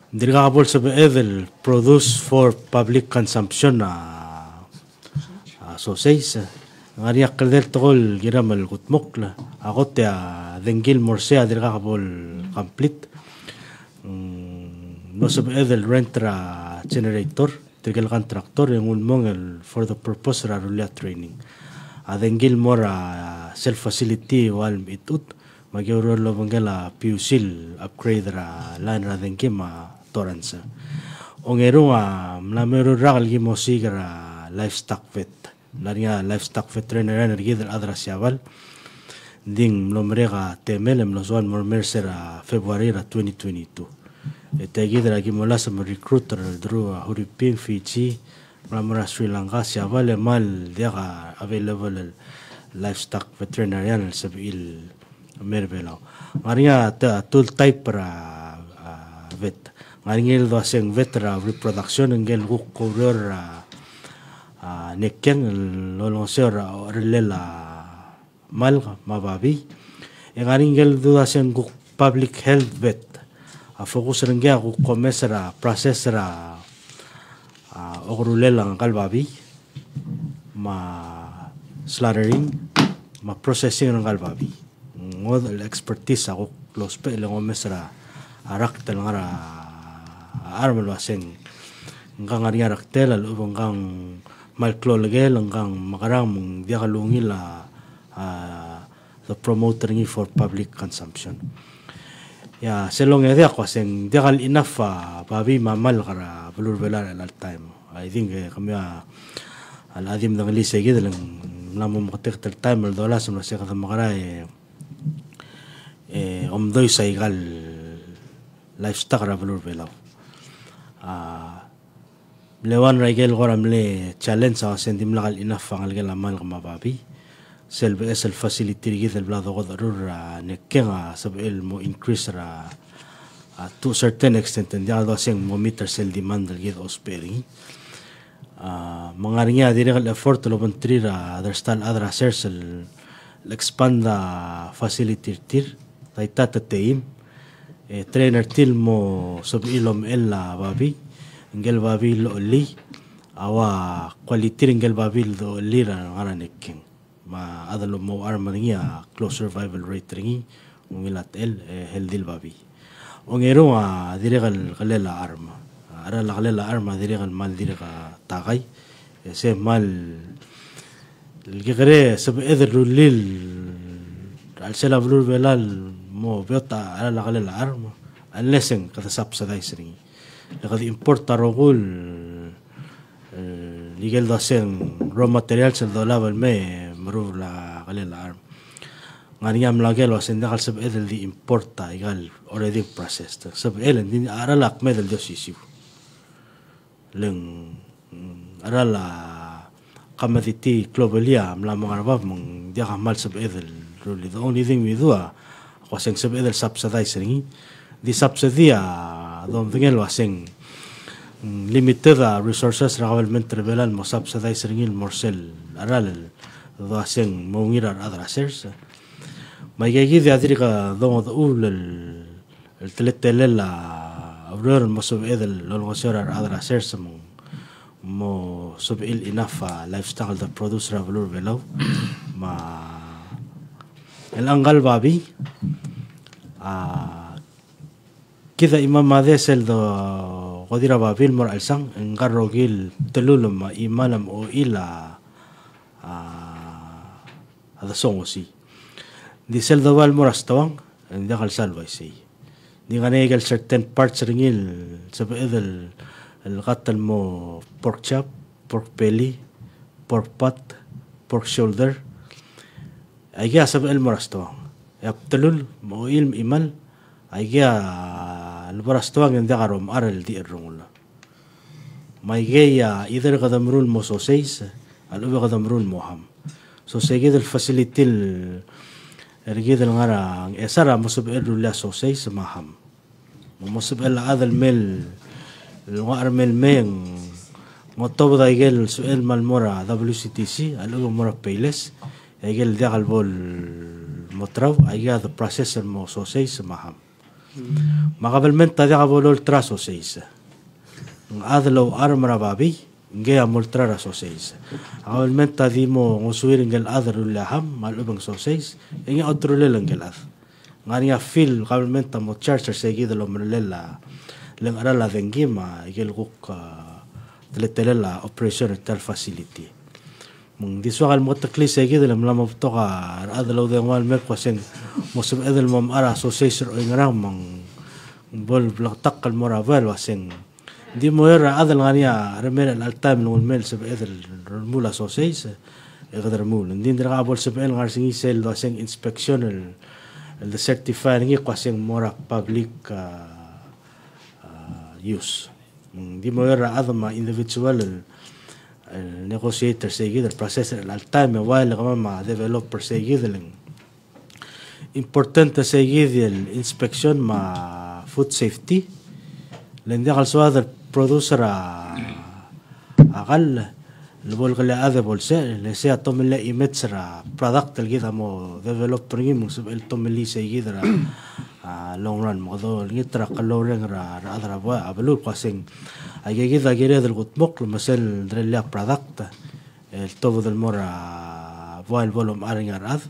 diriga bol sa evel produce for public consumption sausage ngariak kalder tol giramal gutmokla agot ya dengil morsea diriga bol complete no sa evel rentra generator tigil contractor yung ulmong for the purpose ra rulia training adengil mora self facility wal itut magyoro lo bangala pusil upgrade ra lan ra dengke ma toransa ongero mlamero ragal gi mosigra livestock vet laria livestock veterinarian gidel adrasiaval ding nomrega temelem loswan mormersera February 2022 Tegidra gimola sa recruiter drew Huripin Fiji Ramara Sri Lanka siavale mal dia available livestock veterinarian sa bil merbelo ngaria tool type para vet ngaringel do seng vetra reproduction ngel ko cover nekken lolonser relela mal mababi ngaringel do seng public health vet fokus rengga ku komesera processera ogrulela ngal babi ma slaughtering ma processing ngal babi ngod expertise ako close pe le ngomesera arak tel ngara armal waseng ngang ari arak tel al ubang malklolgel ngang makarang dia kalungi la the promoting for public consumption ya selong ede ako seng dia kal enough babi mamal kara blur bela al time I think kami al adim ng lise gid lang namu makatek tel time al dola sa se kada makara omdoy sa igal lifestyle ra blur bela lewan regel goram le challenge sa sendim lakal enough ang algel amal kama babi selbe es el facility gid el blado godarur nekkenga sabel mo increase ra to certain extent and ya do sing mo meter sel demand gid ospering mangaringa direct effort lo bontri ra other style other assets el expanda facility tir taitata team trainer til mo sabilom ella babi ngel babi lo li awa quality ngel babi do lira ngara nekken ma adalo mo armaringia close survival rate ringi ungilat healthy babi ongero diregal galela arma ara la galela arma diregal mal direga tagay se mal الجغري سب إذا روليل على سلا بلور بلال مو بيطع على الغلال العرم اللسن كذا سب سدايسري لقد إمبورت رجول ليجل داسين رو ماتريال سل دولاب الماء مرور لا غلال العرم غانيا ملاقيل واسين دخل سب إذا اللي إمبورتا يقال already processed سب إذا دي أرى لك ماذا الجوسيسيو لين أرى لا قمدتي globally ملامو عرباب من دي عمال سب إذا really the only thing we do واسين سب إذا subsidizing دي subsidy دون ثقيل واسين limited resources رغم من تربيلان مو subsidizing المرسل أرى واسين مونير other assets ما يجي ذي أدريك ضم ضول الثلاثة ليلة أبرر المصوب إذا للغسير other assets mo subil enough lifestyle the producer valor below ma الانقل بابي كذا امام مادسل دو قدير بابي المر السان انقرو جيل تلولم ايمانم او الى هذا سونسي دي سل دو المرستوان دخل سالويسي دي غني قال certain parts رينيل سب اذا القتل مو pork chop, pork belly, pork pot, pork shoulder. أيجا سبع المرستوان. يبتلول مو إلم إمل. أيجا المرستوان يندعرهم أرل دي الرمول. ما يجي إذا قدمرول مو سوسيس، الأول قدمرول موهم. سوسيس الفاسيلتي الرجيد الغرا إسرع مصب إرلا سوسيس ماهم. مصب إلا هذا الميل الوارمل مين مطلوب ده يجي السؤال مالمورا WCTC الأول مرة بيلس يجي ده قلبول مطرو يجي هذا processor مو سوسيس معهم ما قبل من تده قبله الترا سوسيس هذا لو أرمرا بابي جاء مولترا سوسيس قبل من تده مو مسوير إنجل أذر ولا هم مال أبن سوسيس يجي أدرو لإنجل أذ غانيا فيل قبل من تمو تشارجر سيجي ده لو مرللا لأن أرى لا ذنجيما يلقوك تلتلا operation تل facility من دي سؤال متكلي سيجد لما بتوقع هذا لو ده مال مكوسين مصب هذا المم أرى سوسيسر إنغرام من بول بلقطق المرافل وسين دي مير هذا الغنيا رميل الألتام والميل سب هذا المولا سوسيس يقدر مول دي درجة بول سب إن غارسين يسيل وسين inspection ال certifying يقوسين مورا public use دي مورا أضمة individual negotiator سيجد processor التايم while مع developer سيجد important سيجد inspection مع food safety لأن دخل سو هذا producer أقل اللي بقول قال هذا بولسة لسه توم اللي يمتسر product اللي كده مو developer يمكن سب التوم اللي سيجد long run mo do ngitra kaloreng ra adra ba ablu kasing ayegi da gere del gutmok masel drella product el todo del mora voil volum aringarad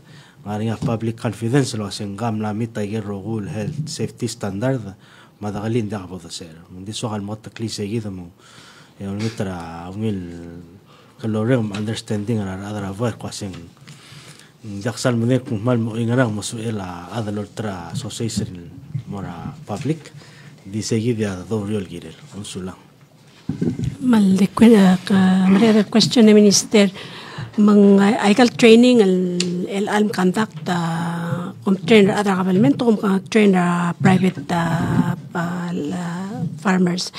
maringa public confidence lo sing gamla mita gerro gul health safety standard madagalin da bodo ser mundi so al mot kli seguido mo e ngitra ngil kaloreng understanding ra adra ba kasing jaksal menek mal mo ingarang mosuela adalor tra association mora public di seguida do riol girel unsula mal de ka question na minister mang aikal training el alm contact trainer adra government trainer private farmers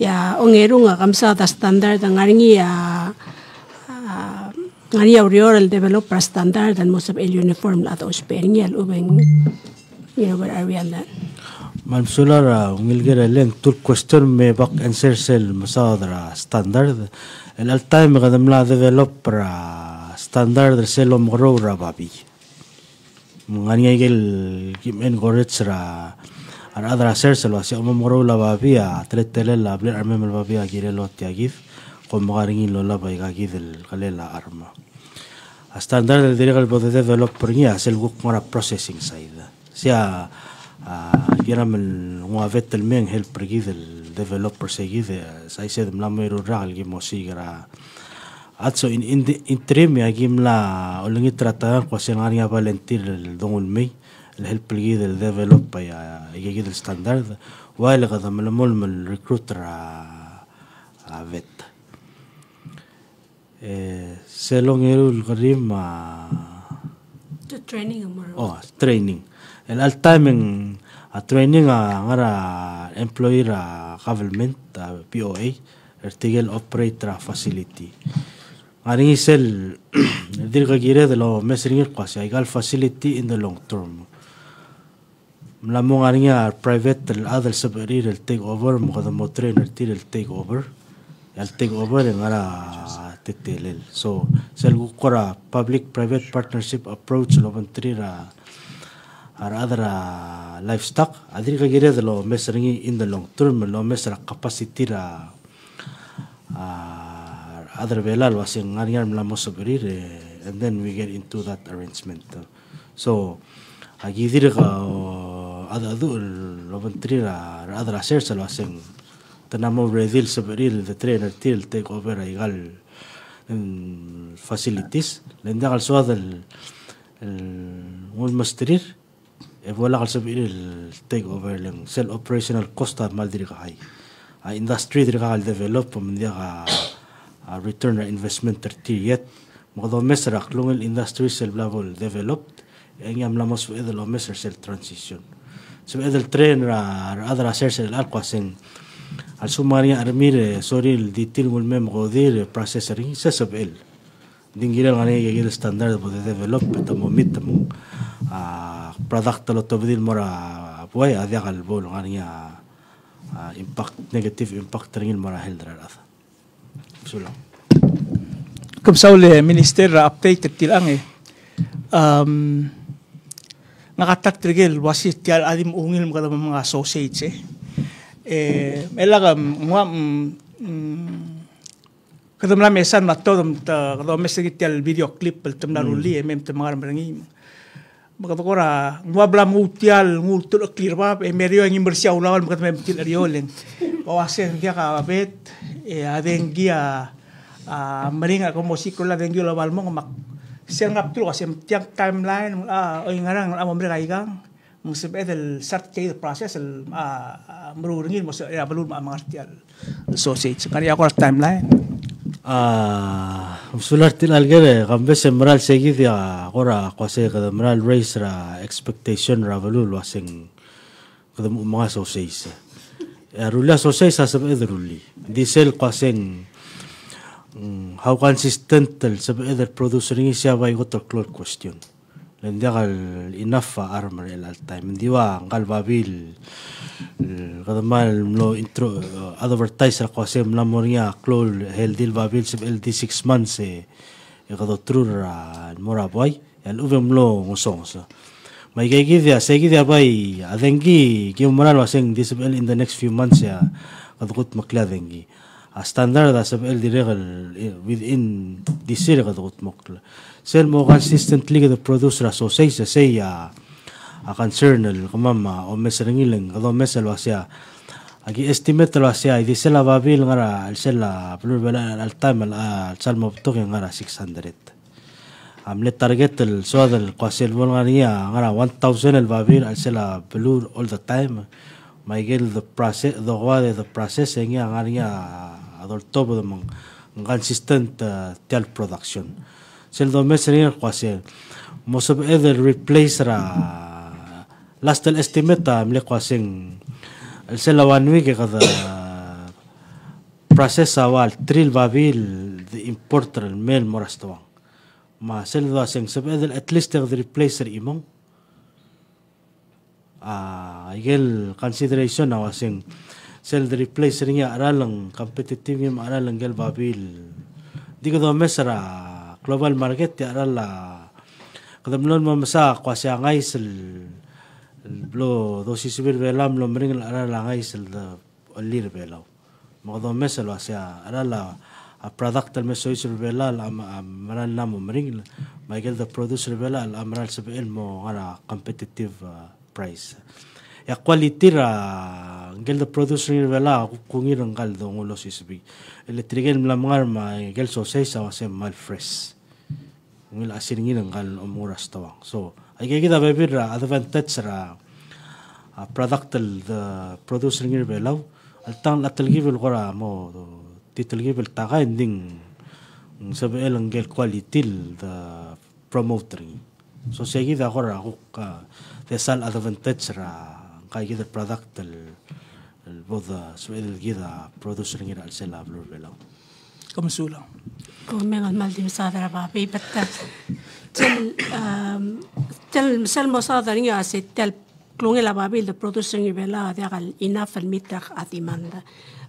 ya ongerung kamsa da standard ngaringi ya ngari aureoral developer standard dan most of el uniform at ospering el ubeng where are we on that mansulara ngilgera len tul question me bak answer sel masadra standard el al time gadam la developer standard selo moro rababi ngani gel kimen goretsra adra ser selo se moro la babia tretele la bler arme mal babia girelo tiagif como garingin lo la baiga gidel galela arma a standard del direct el developer ni es el mora processing side sea yaram el muavet el men help gidel developer seguide sai se la mero ral gi mosigra atso in interim ya gimla olingi trata ko sengaria valentir el dongul mei el help gidel developer ya gidel standard wa el gadam el mol recruiter vet selong erul garim training training el al timing a training ngara employer government POA article operator facility ari sel dirga gire de lo mesring qasi egal facility in the long term la mongaringa private el other subrir el take over mo da trainer tir el take over ngara tetelel so sel gukora public private partnership approach lo ventrira adra livestock adri gire de lo mesring in the long term lo mesra capacity ra adra velal wasing ngariar la mosabrir and then we get into that arrangement so agidir adadu lo ventrira adra ser lo wasing tenamo redil sabrir the trainer till take over igual facilities lenda al suad el mastrir ولا على سبيل التيك اوفر لين سيل اوبريشنال كوست مال دريغا هاي اندستري دريغا ديفلوب من ديغا ريتيرن انفستمنت ترتيت مقدو مسرق لون الاندستري سيل ليفل ديفلوبد ان يام لامس اذا لو مسر سيل ترانزيشن سو اذا الترين را اذر اسير الالقاسين al sumaria armir sorry el ditil mul mem godir processing sesab el dingira ngane ye standard de develop tamo mitamo product lo tobdil mora boy adia gal bol ngania impact negative impact ringil mora heldra raza sulo kumsaule minister update tilang ngakatat trigel wasit tial adim ungil mga mga associates elaga kadam la mesan matodom ta kadam mesegit tial video clip temna ruli mem temar merangi makatokora ngwabla mutial ngultul clear ba merio ng imbersia ulawan makat mem til arioleng bawasen dia ka bet adengia maringa como sikula dengio la balmo mak siangap tu kasem tiang timeline o ngarang amomre kaigang musibet el certificate process el merurungin mos ya belum amartial associate kari aku timeline sular til algere gambe semral seguid ya agora quase que demral raise ra expectation ra valul wasing que mga associates rula associates sabed ruli diesel quaseng how consistent el sabed producing siya by got clear question lendagal enough armor el time diwa ngal babil qadamal lo intro advertiser qasem la moria clol hel dil babil sib el 6 months qado trur al moraboy el uvem lo ngosonsa May kaya saya bay adengi kiumaral waseng disabel in the next few months ya kadukut makladengi. Standard asabel diregal within this year kadukut makla. Sel mo consistently the producer so say a concern kamama o mesrengiling kado mesel wasya agi estimate wasya di sela babil ngara sela blur bela al time al salmo to ngara 600. Amle target el soadal quasel volgaria ngara 1000 el babil al sela blur all the time. My girl the processing ya ngaria adol top the consistent tel production. Sel do mesrengiling quasel most of either replace last el estimate amle quasing el sela 1 week kada process awal trill babil the importer el mail morastawang ma sel do asing sabedel at least the replacer imong igel consideration awasing sel the replacer niya aralang competitive niya aralang gel babil di ko do mesra global market ya arala kadamlon mo masa kwasi angay sel blo dosis bir belam lo mring arala angay sel the olir belaw magdo mesel wasya arala a product al meso isir belal amral namo mring Michael the producer belal amral sabel mo ara competitive price ya quality ra gel the producer bela kungir ang kaldo ngulo sisbi electrical mlamngar ma gel so say sa wasem mal fresh ngil asiringin ang kal omuras tawang so ay kita bebir advantage ra product the producer ngir belaw altang atalgibel gora mo titalgibel taka ending sabel ang gel quality the promoter so sige da gora ka tesal advantage ra kay kita product el both suel gida producer ngir al sela blur belaw Kamusulang. Kung mga maldim sa darababi, but tel mo sa daringa si tel klungi la babil the producer ngi bela diakal enough al mitrak at imanda.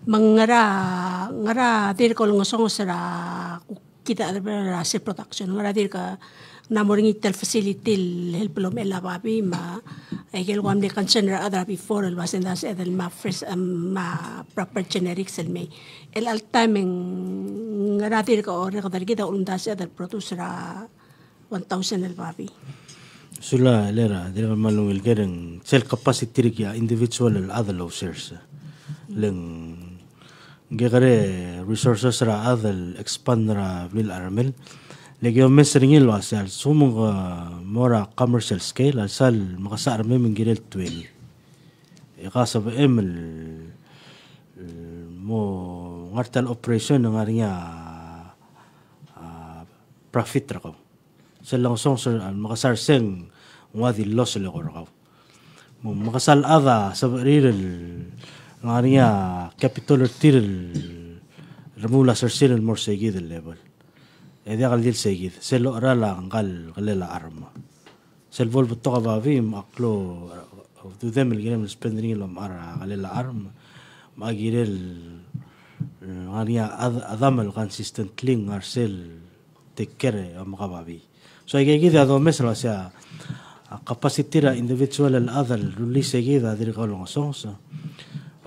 Ngara dir ko ngosong sara kita ada si production ngara dir ka namoringi tel facility help lo mela babi ma egel wam de consider other before el was in das edel ma fresh ma proper generics el me el al timing ngaratir ko or ko dargita undas edel producer 1000 el babi sula lera dire malung el gereng cell capacity ya individual el other losers leng gegare resources ra other expand ra bil armel legyo mesringil wasal sumong mora commercial scale asal makasar me mingirel 12 ikasab emel mo ngartal operation ng ariya profit rako selang song makasar seng wadi loss le ko mo makasal ada sabrirel ng ariya capital tirel remula sir more segid level dia kaldil segid selo rala ngal kalela arma sel vol butto babi maklo to them el game spending lo mara kalela arma magirel ngania adamal consistently ngarsel take care am kababi so igigid ado meslo sia capacity ra individual al other release segida dir ko long songs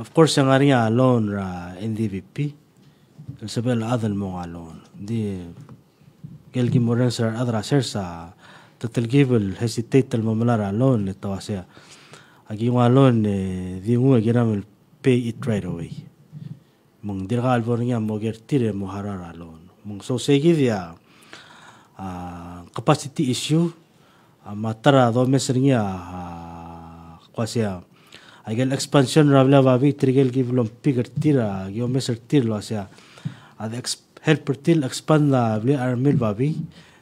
of course ngania alone ra NDVP el sabel adal mo alone di gelgi moran sar adra sersa tatalgibel hesitate al mamalara alone le tawasya agi wa alone di mu giram el pay it right away mong dirga albornya mo gertire mo harara alone mong so segidia capacity issue matara do mesrinya kwasya agel expansion rabla babi trigel giblom piger tira gyo meser tirlo asya ad help till expand la bli armil babi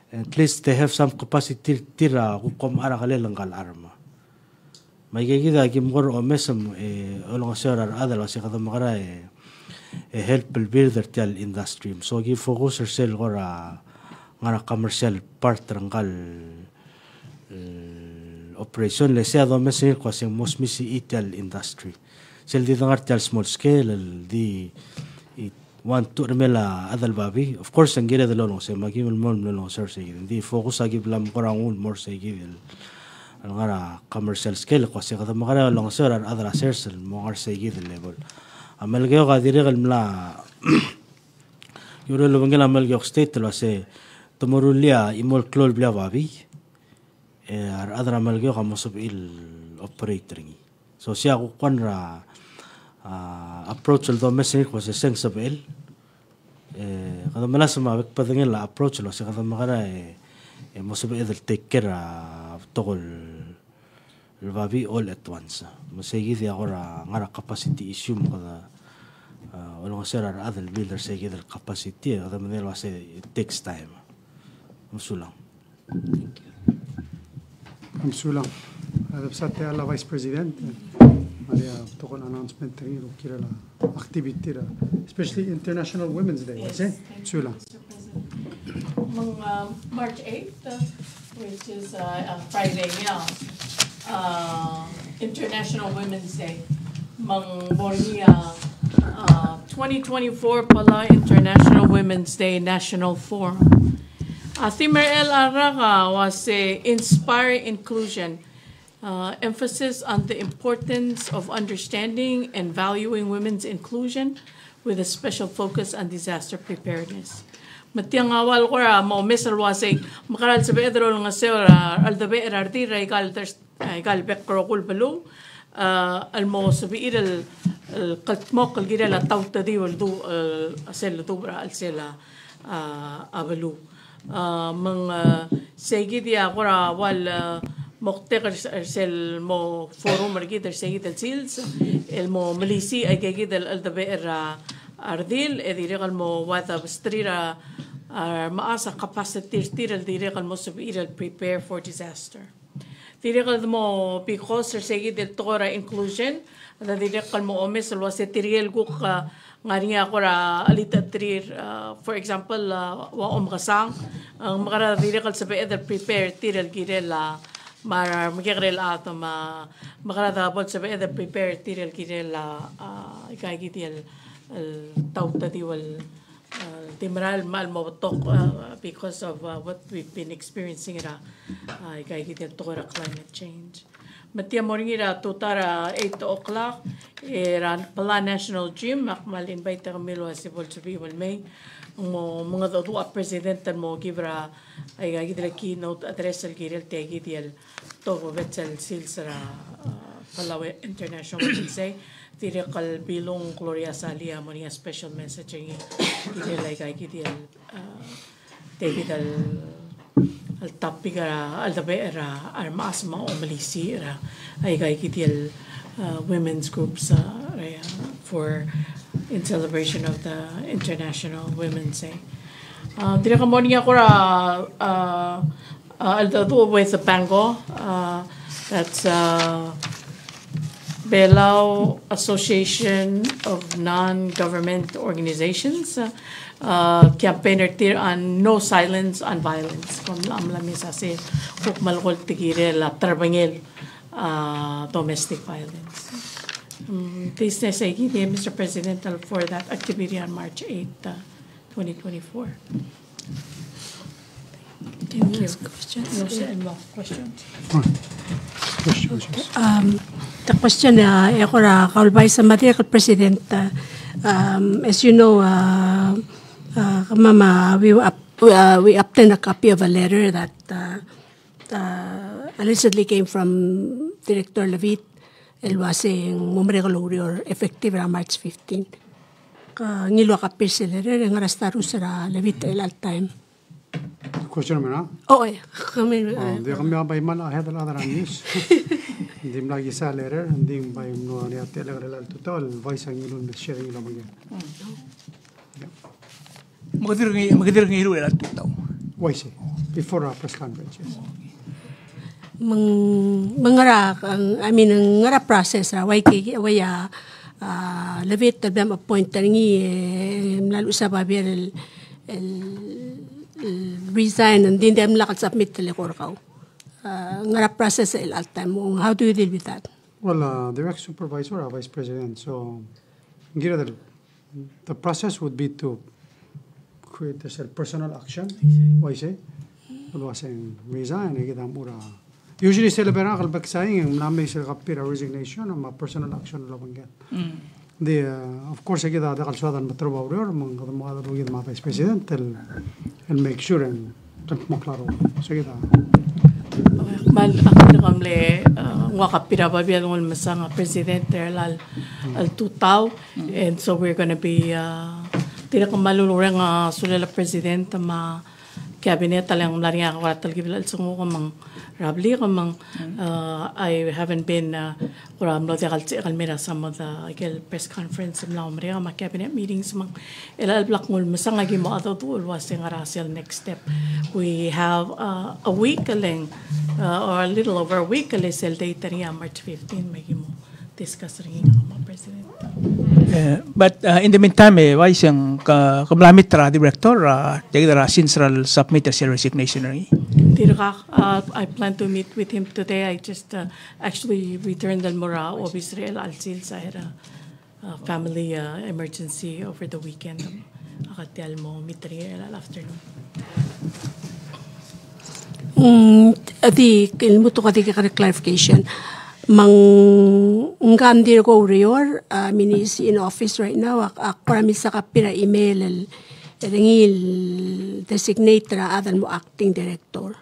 at least they have some capacity tira kukom ara kalelang kal arma may gigida gimgor o mesam olong serar adal wasi kada makara help builder tel industry so gi focus sel gora ngara commercial part rangkal operation le sea do mesin kwasi mosmisi itel industry sel di dangar tel small scale di want to remela adal babi of course ang gira de lono se magim el mon lono sir se di focus agi blam korangul more se gidel ngara commercial scale kasi kada makara long sir ar adra sersel mo ar segi the level amal gyo ka dire kal mla yuro lo bangela amal gyo state lo se tomorulia imol klol bla babi ar adra amal gyo ka mosob il operator ngi so siya ko kwanra approach al domestic was a sense of el kada malas ma padangel approach lo se kada makara mosob el take care togol البابي all at once مسيجي agora ngara capacity issue kada wala ngasera other builder say the capacity kada manelo say it takes time musulang musulang هذا بسات الله vice president Maria tokon announcement tingiro kira la activity ra especially International Women's Day musulang March 8th which is Friday International Women's Day. Mang Borgia 2024 pala International Women's Day National Forum. Thimer El Araga was inspire inclusion, emphasis on the importance of understanding and valuing women's inclusion with a special focus on disaster preparedness. Matiang awal ko mo mesal wase makaral sa Pedro nga sera aldabe erartira igal bekro kul belu almo sabi el qatmok algira la tawta di waldu asel tubra alsela abalu mang segi dia qora wal مقتقر سل مو فورم رجيد السيد السيلز المو مليسي أجيد الدبائر أرديل إذا رجال مو وذا بستريرا ما أسا capacity تير إذا رجال مو سبير prepare for disaster. إذا رجال مو because السيد التورا inclusion إذا رجال مو أمس الوسيتريال جوك ngariya kora alita trir for example غسان مغرا إذا رجال سبير prepare تير الجيرلا maar magkakaroon ato makarada bol sa beda prepare tirel kirela ikagiti al tauta diwal timral mal motok because of what we've been experiencing ra ikagiti al tokora climate change matia moringira tutara 8 o'clock era Palau National Gym akmal invite kami lo si bol sa biwal may mo mga dua president mo gibra ay gidra keynote address al girel te gidel to vetel silsara Palau International Women's Day dire kal bilong Gloria Salia mo niya special message ngi gidel ay gidel te gidel al tapigara al dabera armas ma o malisi ra ay gidel women's groups for in celebration of the International Women's Day. Dire ka mo niya ko ra with the Pango, that's Palau Association of Non-Government Organizations, campaigner tir on no silence on violence. Kung lamlamin sa si hukmalkol tigire la trabangil domestic violence. Please say Mr. President for that activity on March 8th, 2024. Thank you. Questions? Questions? The question ekora kaulbay sa Madrid President. As you know, Mama, we obtained a copy of a letter that allegedly came from Director Levit. El wasing mumregalorio effective on March 15. Ngilo kapir sila rin ang arastaro sa Levit el all time. Question mo na? Oo, kami. Hindi kami abay man ahead of other news. Hindi mo lagi sa letter, hindi mo bay mo niya telegram total voice ang ilong sharing ilong mga. Magadir ng hero el tutaw. Voice before our press conference. Yes. Mangarak ang ngara process ra way Levit tabam appoint ngi lalu sa babir el resign and din dem lakal submit tele korkaw ngara process el all time. How do you deal with that? Well, direct supervisor or vice president. So the process would be to create a personal action. Why say? Well, was saying resign kita mura usually sila berang kalbak saying namin sila kapira resignation o personal action lo bangyan. The of course kita ada kalsuadan matrabaho rin mga dugid mga vice president and make sure and maklaro. So kita. Mal ako kamle nga kapira ba biya ngol masang president al tutaw, and so we're going to be tira ko malulurang sulala president ma cabinet talang lariya ko tal gibilal sungo ko mang rabli ko mang I haven't been kuram lo kal mera some of the press conference mla umre ma cabinet meetings mang elal blak ngol masang agi mo ato tul was sing arasel next step. We have a week lang or a little over a week sel date riya March 15 magi mo discuss rin ang president. But in the meantime, why siyang kamlamit ra director tegdara since submitted sa resignation rin. I plan to meet with him today. I just actually returned al mura of Israel al-Sil sa family emergency over the weekend. Akatial mo meet rin afternoon. Adi kilmuto ka clarification. Ngandi ko urior, is in office right now. Parami sa kapira email designate adan mo acting director.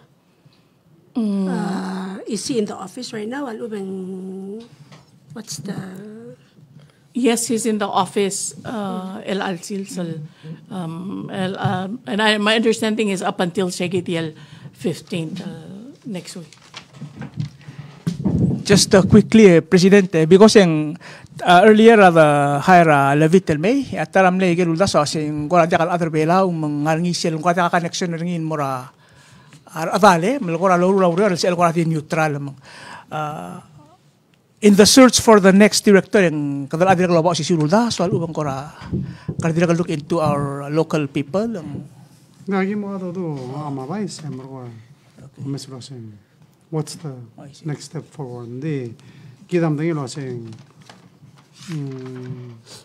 Is he in the office right now? What's the? Yes, he's in the office. El Al-Silsal. And my understanding is up until Shagitiel 15th next week. Just quickly, President, because earlier the hire Levitel May, at taram na igil ulda sa sing gora jakal other bela mangarngi sel gora ka connection ringin mora avale malgora lo sel gora neutral in the search for the next director yang kadal adir lo ba si ulda so ubang gora kadira look into our local people ngagi mo ato do ama vice mora mesrosen. What's the next step forward? Hindi kita mending lo saying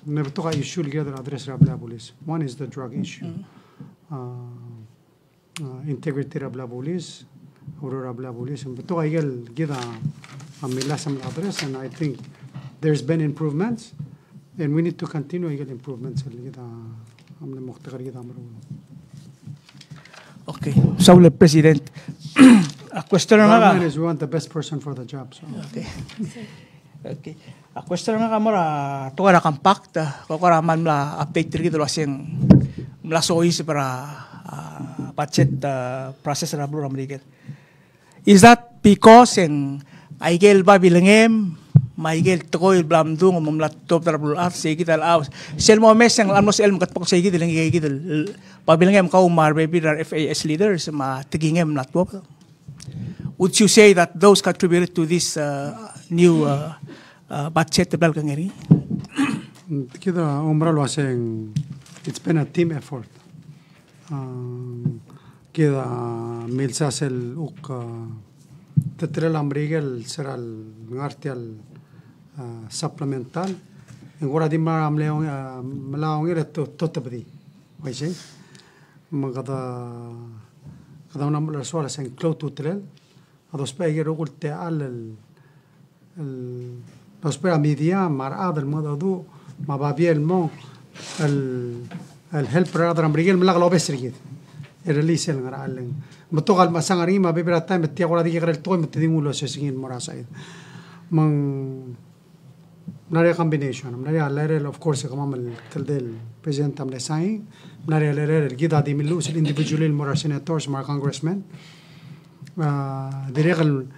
never to issue together address rabla police. One is the drug issue, integrity rabla police, or rabla police. But to ayel kita amila some address, and I think there's been improvements, and we need to continue ayel improvements. Kita amle muktakar kita amro. Okay, so the president. A question nga is we want the best person for the job. So. Okay. A question nga mora tuwa na compact ko man la update rin dito sing mla sois para budget process na bro American. Is that because aigel ba bilangem maigel tokoy blamdung mamlat top na bro at sige tal aus sel mo mes ang almos el makat pok sige dilang igigil pabilangem ka umar baby FAS leaders ma tigingem latwo. Would you say that those contributed to this new budget? Kita umral waseng it's been a team effort. Kita milsasel uk tetrel amrigel seral ngartial supplemental. Ngora di maram leong malaong ireto totabdi. Waise magada kada unam suara sen close to trel. Ados pegger ugulte al los pega media marad el modo du ma babiel mo el help radar amrigel mlag lo besrigit el release el ngaralen matogal masangari ma bebra time tia gola diga el toy metdimulo sesingin morasaid man nare combination nare alere of course kamam el del president am lesai nare alere el gida di milus el individual morar senators mar congressmen diregal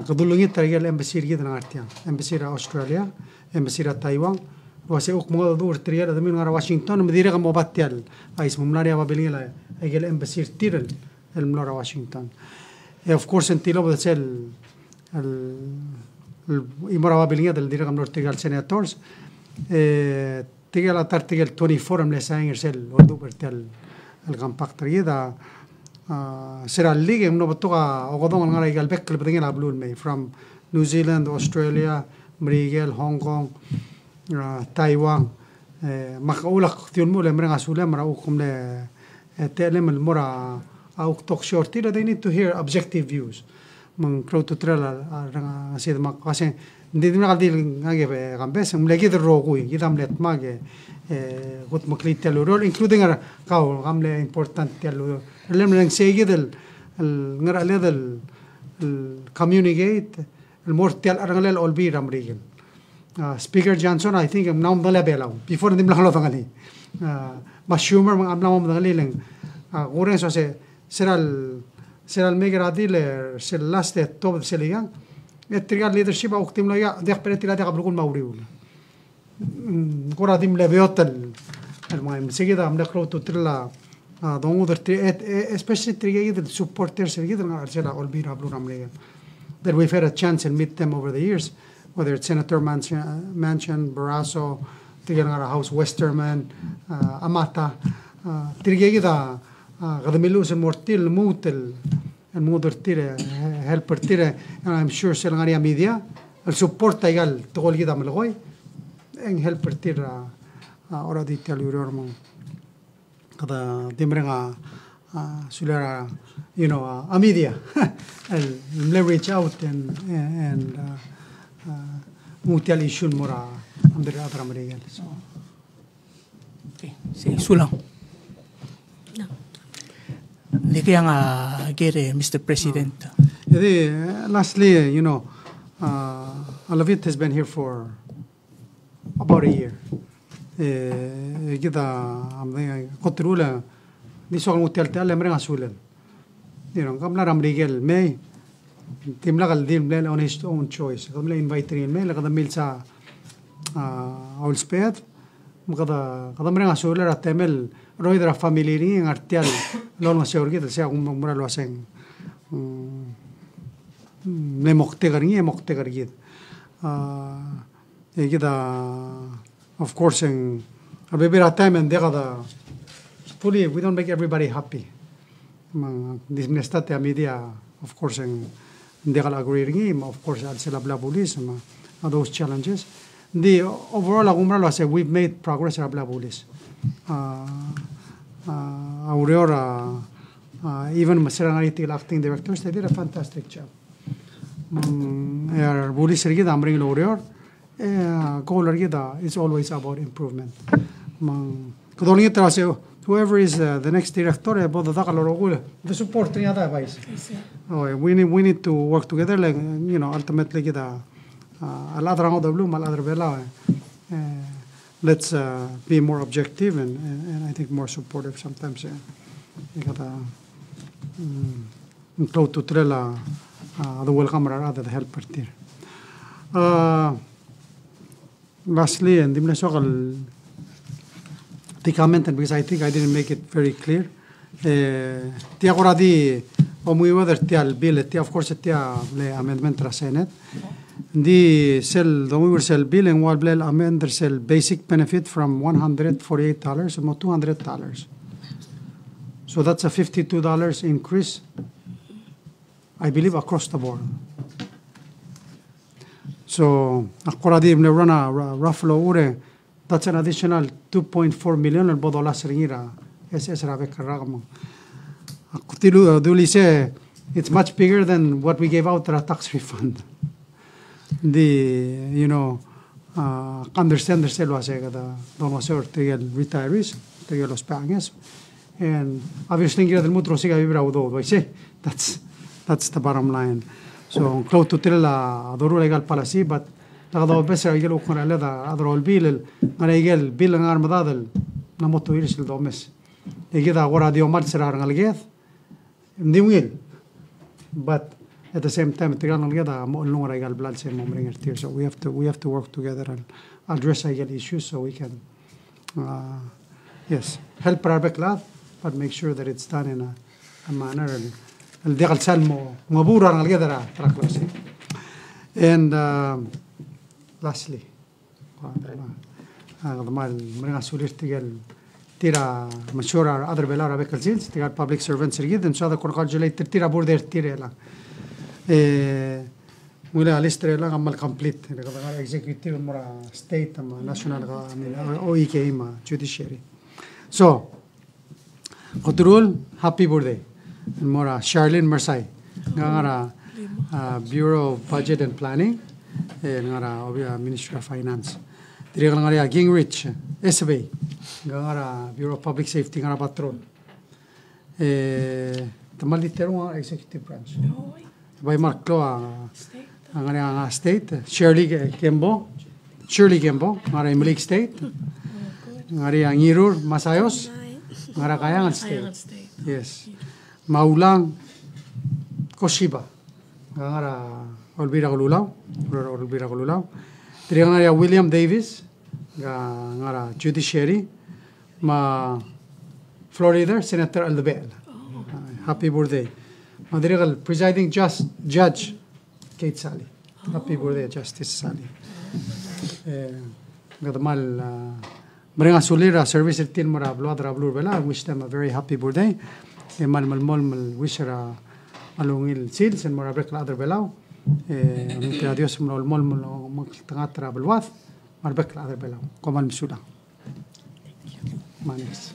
kadulungit tarigel embassy gid nangartia embassy Australia embassy Taiwan wase uk mo dur trial da min ngara Washington medire mo batial ais mumnaria babilingela egel embassy tirel el mnara Washington of course entilo de sel el imora babilinga del dire gamnor trial senators tigel atartigel 24 am lesanger sel odu bertel el compact trida será liga uno batoga ogodong ngara igal bekkel bedengel ablul me from New Zealand, Australia, Miguel, Hong Kong, Taiwan makaulak tion mo le mrenga sule mara ukum le telem el mora au tok short they need to hear objective views mang crowd to trela asid mak kasi hindi din nakadil ngage be kambes mlegi der rogui gidam let mage gut maklit telurol including ara kaw gamle important telurol lem lang segi del ngara le del communicate el mortel arangal olbi ramrigel Speaker Johnson I think am naum dala belaw before dim lang lo tangali Mashumer mang amna mom dangali leng gore so se seral megradi le sel last top seligang etrigal leadership oktim la ya de peretila de qabrukul mawriul koradim le beotel el maim seguida amna crowd to trilla dongu der especially trigege the supporters seguida arsela olbira bluram le that we've had a chance and meet them over the years whether it's Senator Manchin, Barrasso, Tigana House Westerman, Amata, Trigegida, Gadamilus and Mortil, Mutel, and Mother Tire, Helper Tire, and I'm sure Selangaria Media, el support Taigal, Tolgida Malgoy, and Helper Tira, already tell you, Rormo, the Dimrenga, Sulera, you know, a media, and leverage out and Mutiali shun mura under other American. So, okay, say Sulang. No. Hindi kaya nga gere, Mr. President. Lastly, you know, Alavit has been here for about a year. Kita kotrula ni soal mutial tala mereka sulen. You know, kamla American may. Timla kal dim le on his own choice. Kamla invite rin me lakada mil sa all sped. Makada mereka suler atemel roidra family ni ang artial lol maseor kita siya kung mura luaseng me mokte kargit. Kita of course ang abibira time and dekada fully we don't make everybody happy. This nestate a media of course ang dekala agree rin of course al sila blabulis those challenges. The overall agumra say we've made progress at blabulis. Aurora even Maserangari acting directors they did a fantastic job. Bulis rin amring Aurora goal is always about improvement. Kadolingit say whoever is the next director about the support we need to work together like you know ultimately kita aladra the bloom aladra bela let's be more objective and I think more supportive sometimes kita close to trela the welcome rather the help partir lastly and dimna sokal the comment and because I think I didn't make it very clear. Tia koradi omui other tia bill tia of course tia le amendment tra Senate. The sell the we sell bill and while blel amend sell basic benefit from $148 to $200. So that's a $52 increase. I believe across the board. So akoradi mle run a rough ure. That's an additional 2.4 million and bodolas ringira SS Rabek Ragamo. Duli say it's much bigger than what we gave out for a tax refund. The you know understand the selwa sega the donosor trial retirees, trial los panges. And obviously ngira del mutro siga vibra udo. I say that's the bottom line. So close to trilla doru legal policy but لقد بس يجيل وكون على هذا أدرى البيل أنا يجيل بيل عن مدادل نموتو يرسل دومس يجي ذا ورا ديو مالسر عن الجيث مديويل but at the same time تيجان الجيث مولون ورا يجيل بلاد سير ممرين كتير so we have to work together and address يجيل issues so we can yes help our backlog but make sure that it's done in a manner الدقل سلمو مبورا عن الجيث را تراكلاسي and lastly, مرنا سولير تيجال تيرا مشورة other belara بكالزينز تيجال public servants رجيد إن شاء الله كون قال جلي تيرا بوردر تيرا لا ولا ليستر لا عمل complete كذا executive مرا state أما national OEK ما judiciary so قدرول happy birthday مرا Charlene Mersai ngara Bureau of Budget and Planning, ngara Ministry of Finance. Diri ngara Gingrich, SB, ngara Bureau of Public Safety ngara patron. Tamali terung executive branch. By Mark Loa, ngara state, Shirley Gembo, ngara Imlik State, ngara Ngirur Masayos, ngara Kayangan State. Yes. Maulang Koshiba, ngara Olvira Golulaw. Diri ngara William Davis, ngara Judiciary, Florida Senator Aldebel. Happy birthday. Madrigal presiding judge Kate Sally. Happy birthday, Justice Sally. Gadamal Maringa Sulira service tin mara bloadra blur bela. I wish them a very happy birthday. Mal wish her alungil seals and mara brek la other belao. Adios mol tangatra belwath. Marbek la other belao. Komal misula. Manis.